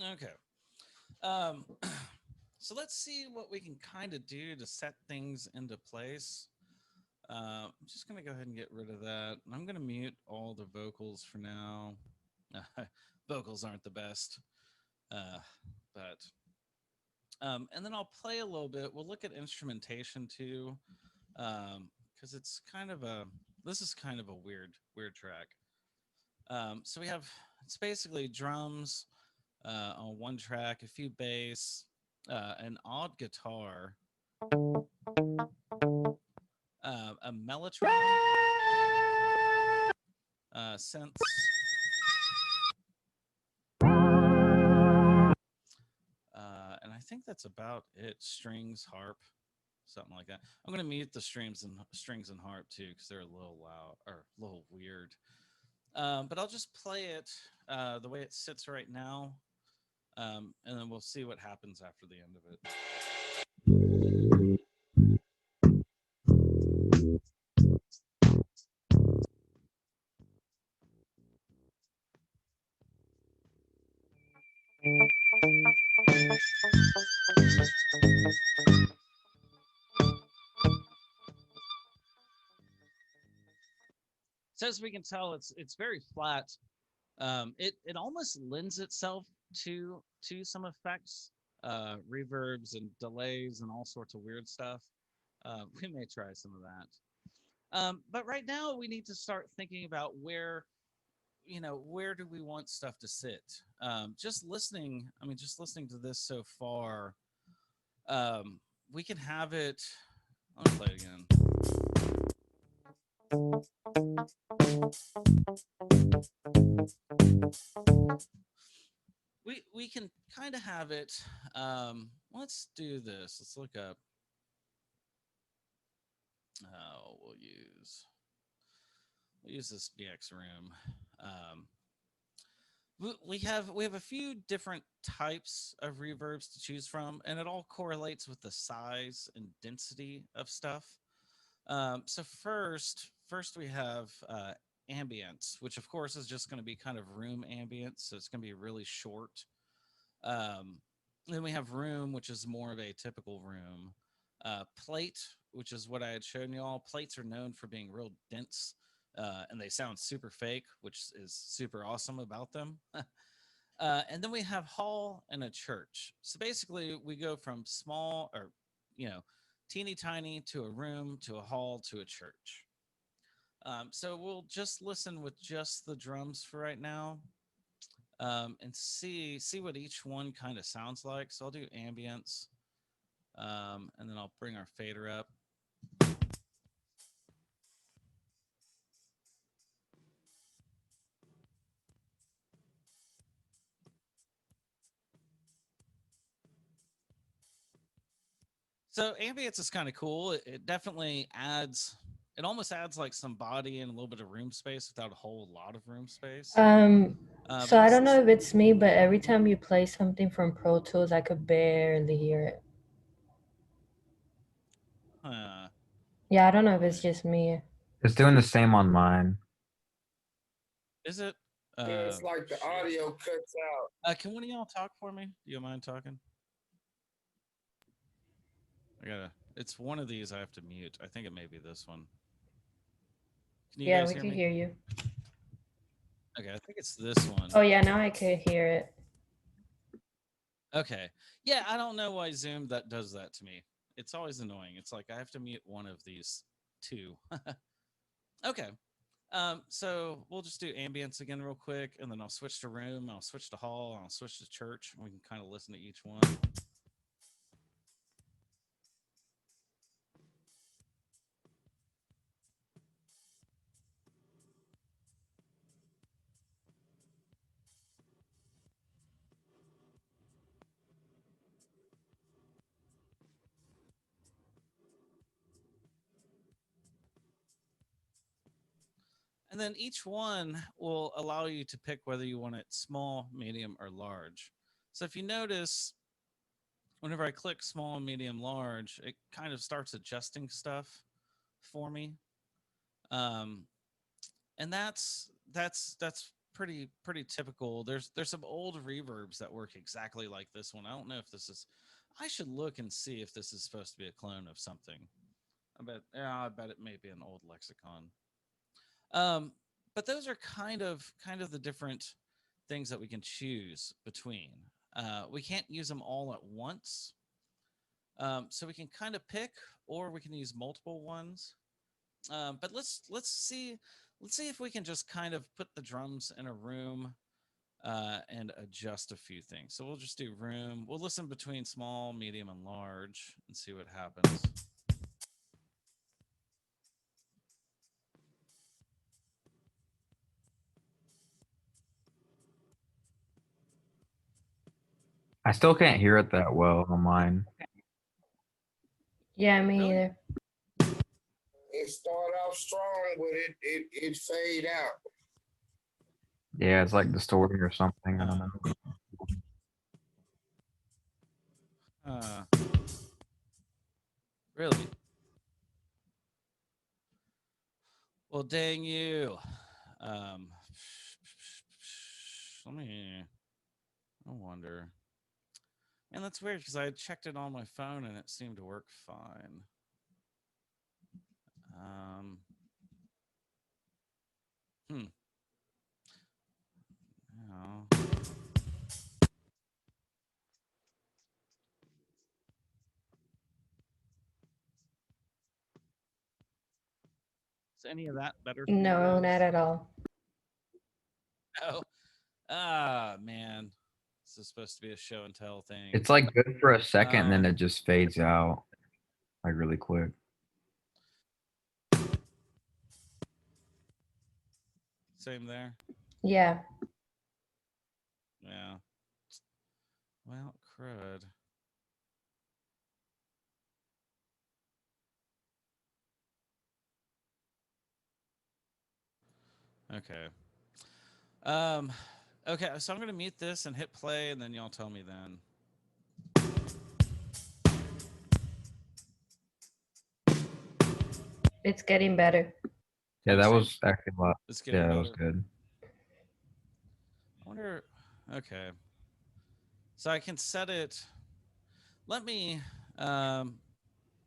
Okay. Um, so let's see what we can kind of do to set things into place. I'm just going to go ahead and get rid of that. I'm going to mute all the vocals for now. Vocals aren't the best, but and then I'll play a little bit. We'll look at instrumentation too, because it's kind of a this is kind of a weird track. So we have it's basically drums on one track, a few bass, an odd guitar, a mellotron, synths, and I think that's about it. Strings, harp, something like that. I'm gonna mute the strings and harp too because they're a little loud or a little weird. But I'll just play it the way it sits right now, and then we'll see what happens after the end of it. So as we can tell, it's very flat. It almost lends itself to some effects, reverbs and delays and all sorts of weird stuff. We may try some of that. But right now we need to start thinking about where do we want stuff to sit. Just listening, just listening to this so far, we can have it. Let me play it again. We can kind of have it. Let's do this. Let's look up. Oh, we'll use this DX room. We have a few different types of reverbs to choose from, and it all correlates with the size and density of stuff. So first we have ambience, which of course is just going to be kind of room ambience, so it's going to be really short. Then we have room, which is more of a typical room. Plate, which is what I had shown y'all. Plates are known for being real dense, and they sound super fake, which is super awesome about them. And then we have hall and a church. So basically, we go from small or teeny tiny to a room to a hall to a church. So we'll just listen with just the drums for right now, and see what each one kind of sounds like. So I'll do ambience, and then I'll bring our fader up. So ambience is kind of cool. It definitely adds. It almost adds like some body and a little bit of room space without a whole lot of room space. So But I don't know if it's me, but every time you play something from Pro Tools, I could barely hear it. Yeah, I don't know if it's just me. It's doing the same on mine. Is it? Yeah, it's like the audio cuts out. Can one of y'all talk for me? Do you mind talking? It's one of these I have to mute. I think it may be this one. Can you Yeah, guys we hear can me? hear you. Okay, I think it's this one. Oh yeah, now I could hear it. Okay. Yeah, I don't know why Zoom does that to me. It's always annoying. It's like I have to mute one of these two. Okay. So we'll just do ambience again real quick, and then I'll switch to room, I'll switch to hall, I'll switch to church, and we can kind of listen to each one. And then each one will allow you to pick whether you want it small, medium, or large. So if you notice, whenever I click small, medium, large, it kind of starts adjusting stuff for me. And that's pretty typical. There's some old reverbs that work exactly like this one. I don't know if this is. I should look and see if this is supposed to be a clone of something. I bet it may be an old lexicon. But those are kind of the different things that we can choose between. We can't use them all at once. So we can kind of pick, or we can use multiple ones. But let's see if we can just kind of put the drums in a room and adjust a few things. So we'll just do room. We'll listen between small, medium, and large and see what happens. I still can't hear it that well on mine. Yeah, me Really? either. It start off strong, but it fade out. Yeah, it's like distorting or something. I don't know. Really? Well, dang you. Let me. I wonder. And that's weird because I had checked it on my phone and it seemed to work fine. No. Is any of that better? For you No, guys? not at all. Oh, man. This is supposed to be a show and tell thing. It's like good for a second, and then it just fades out like really quick. Same there. Yeah. Yeah. Well, crud. Okay. Okay, so I'm gonna mute this and hit play, and then y'all tell me then. It's getting better. Yeah, that was actually a lot. It's getting Yeah, that better. was good. I wonder. Okay. So I can set it. Let me. Can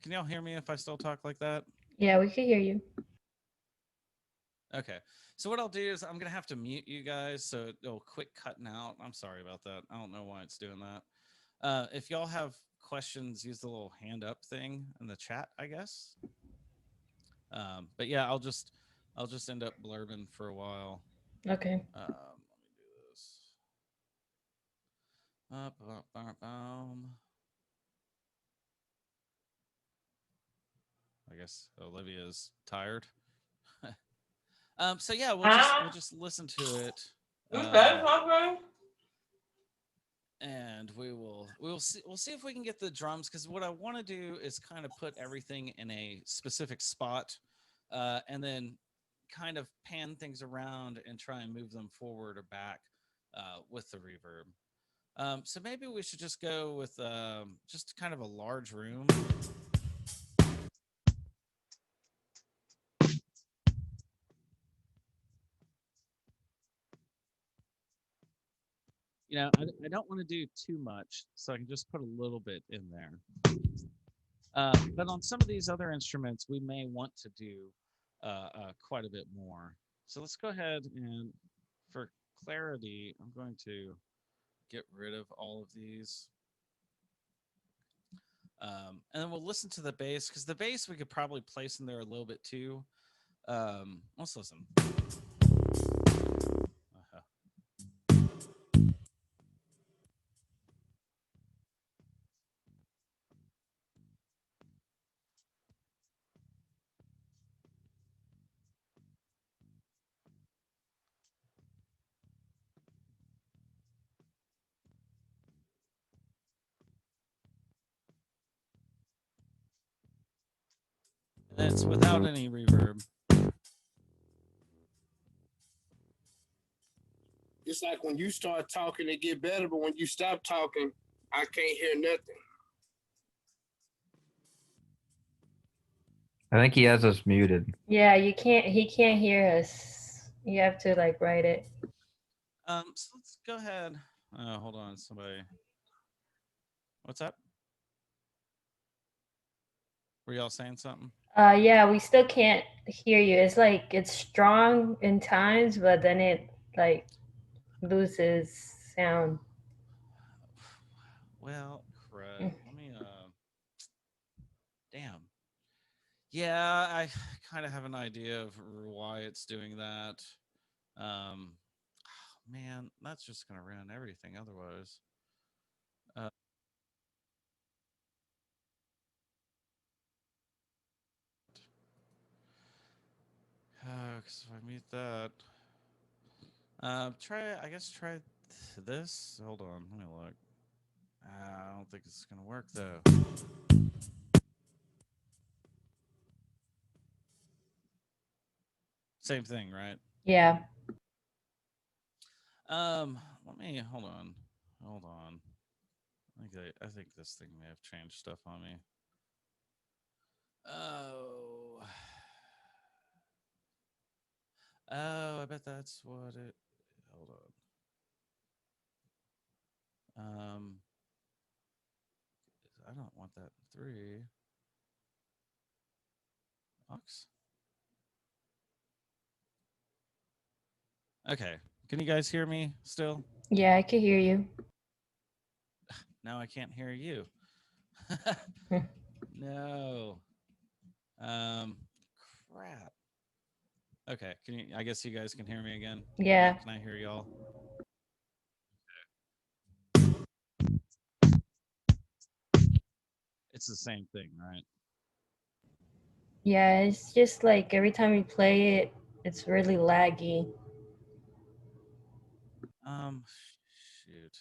y'all hear me if I still talk like that? Yeah, we can hear you. Okay. So what I'll do is I'm gonna have to mute you guys, so it'll quit cutting out. I'm sorry about that. I don't know why it's doing that. If y'all have questions, use the little hand up thing in the chat, I guess. But yeah, I'll just end up blurbing for a while. Okay. Let me do this. I guess Olivia's tired. So yeah, we'll just listen to it. And we'll see if we can get the drums, because what I want to do is kind of put everything in a specific spot, and then kind of pan things around and try and move them forward or back with the reverb. So maybe we should just go with just kind of a large room. You know, I don't want to do too much, so I can just put a little bit in there. But on some of these other instruments, we may want to do quite a bit more. So let's go ahead and, for clarity, I'm going to get rid of all of these. And then we'll listen to the bass, because the bass we could probably place in there a little bit too. Let's listen. And it's without any reverb. It's like when you start talking, it get better, but when you stop talking, I can't hear nothing. I think he has us muted. Yeah, he can't hear us. You have to like write it. So let's go ahead. Hold on, somebody. What's up? Were y'all saying something? Yeah, we still can't hear you. It's like it's strong in times, but then it like loses sound. Well, crud. Let me. Damn. Yeah, I kind of have an idea of why it's doing that. Man, that's just gonna ruin everything otherwise. Because if I mute that, I guess try this. Hold on, let me look. I don't think it's gonna work though. Same thing, right? Yeah. Let me hold on. I think this thing may have changed stuff on me. Oh. Oh, I bet that's what it. Hold on. I don't want that 3. Ox. Okay. Can you guys hear me still? Yeah, I can hear you. Now I can't hear you. No. Crap. Okay. I guess you guys can hear me again? Yeah. Can I hear y'all? It's the same thing, right? Yeah, it's just like every time you play it, it's really laggy. Shoot.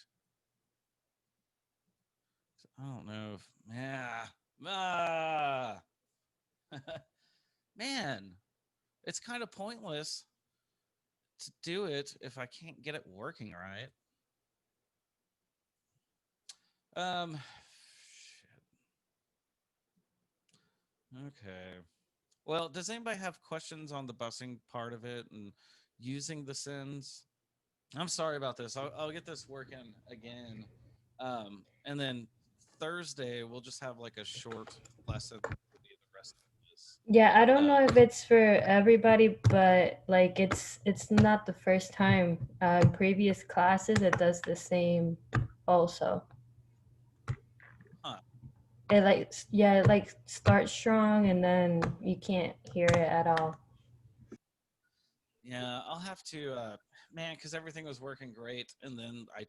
I don't know if man, it's kind of pointless to do it if I can't get it working right. Shit. Okay. Well, does anybody have questions on the busing part of it and using the sins? I'm sorry about this. I'll get this working again. And then Thursday we'll just have like a short lesson to be the rest of this. Yeah, I don't know if it's for everybody, but like it's not the first time. In previous classes, it does the same also. Huh. It like starts strong and then you can't hear it at all. Yeah, I'll have to, man, because everything was working great, and then I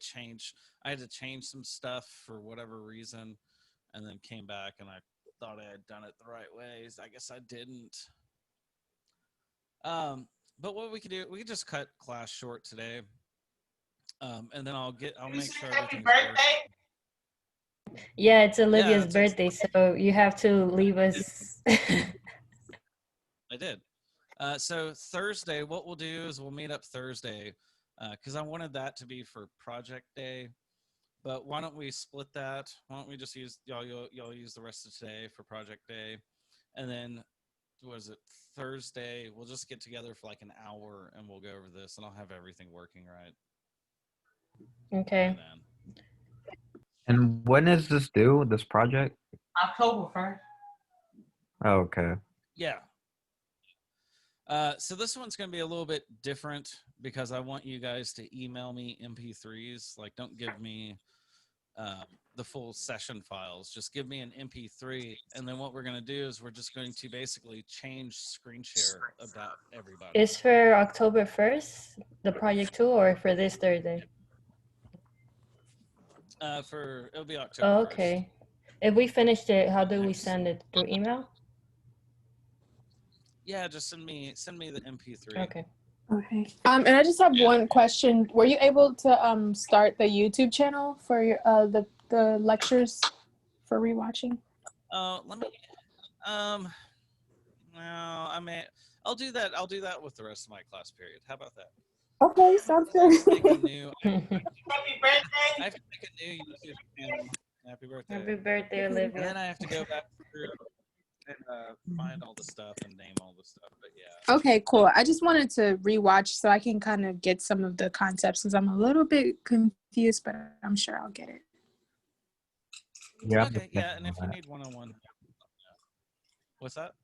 had to change some stuff for whatever reason, and then came back and I thought I had done it the right ways. I guess I didn't. But what we could do, we could just cut class short today, and then I'll make sure Happy everything's birthday. working. Yeah, it's Olivia's it's birthday, so you have to leave us. I did. So Thursday, what we'll do is we'll meet up Thursday, because I wanted that to be for project day. But why don't we split that? Why don't we just use y'all use the rest of today for project day, and then was it Thursday? We'll just get together for like an hour and we'll go over this, and I'll have everything working right. Okay. And when is this due? This project? October 1st. Oh, okay. Yeah. So this one's going to be a little bit different because I want you guys to email me MP3s. Like, don't give me the full session files. Just give me an MP3. And then what we're going to do is we're just going to basically change screen share about everybody. It's for October 1st, the project 2, or for this Thursday? It'll be October. Oh, okay. 1st. If we finished it, how do we send it? Through email? Yeah, just send me the MP3. Okay. Okay. And I just have one question. Were you able to start the YouTube channel for your the lectures for rewatching? Let me no, I'll do that. I'll do that with the rest of my class period. How about that? Okay, sounds good. Happy birthday. I have to make a new YouTube channel. Happy birthday. Happy birthday, Olivia. And then I have to go back through. and find all the stuff and name all the stuff. But yeah. Okay, cool. I just wanted to rewatch so I can kind of get some of the concepts because I'm a little bit confused, but I'm sure I'll get it. Yeah. Okay, yeah, and if you need one-on-one, what's that?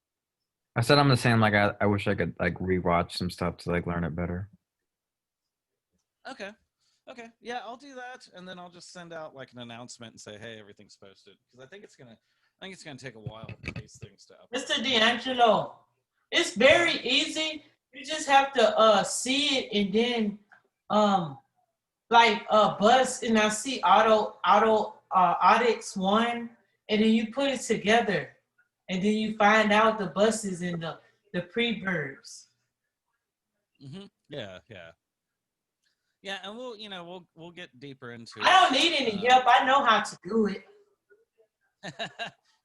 I said I'm the same. Like I wish I could like rewatch some stuff to like learn it better. Okay. Okay. Yeah, I'll do that, and then I'll just send out like an announcement and say, "Hey, everything's posted," because I think it's gonna take a while for these things to upload. Mr. D'Angelo, it's very easy. You just have to see it and then bus, and I see Audix 1, and then you put it together, and then you find out the buses and the pre-verbs. Yeah, yeah. Yeah, and we'll get deeper into it. I don't need any help. I know how to do it.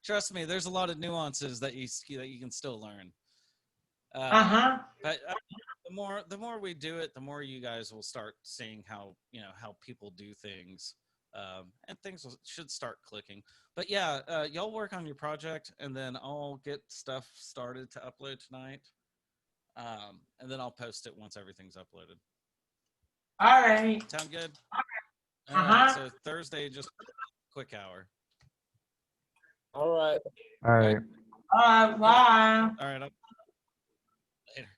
Trust me, there's a lot of nuances that you can still learn. But the more we do it, the more you guys will start seeing how people do things, and things should start clicking. But yeah, y'all work on your project, and then I'll get stuff started to upload tonight, and then I'll post it once everything's uploaded. All right. Sound good? All right. So Thursday, just a quick hour. All right. All right. Bye. All right. Later.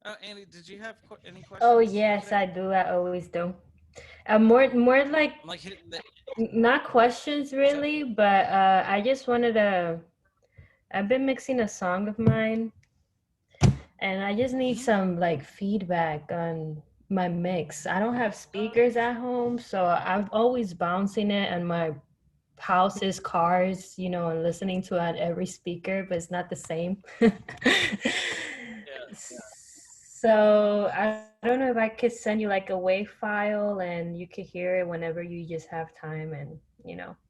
Oh, Andy, did you have any questions? Oh yes, I do. I always do. More like I'm like hitting the. not questions really, but I just wanted to. I've been mixing a song of mine, and I just need some like feedback on my mix. I don't have speakers at home, so I'm always bouncing it on my houses, cars, and listening to it on every speaker, but it's not the same. So I don't know if I could send you like a WAV file and you could hear it whenever you just have time, and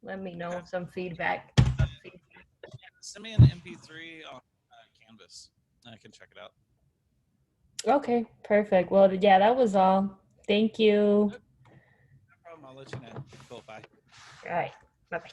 let me know some feedback. Send me an MP3 on Canvas. I can check it out. Okay, perfect. Well, yeah, that was all. Thank you. No problem. I'll let you know. Cool. Bye. All right. Bye-bye.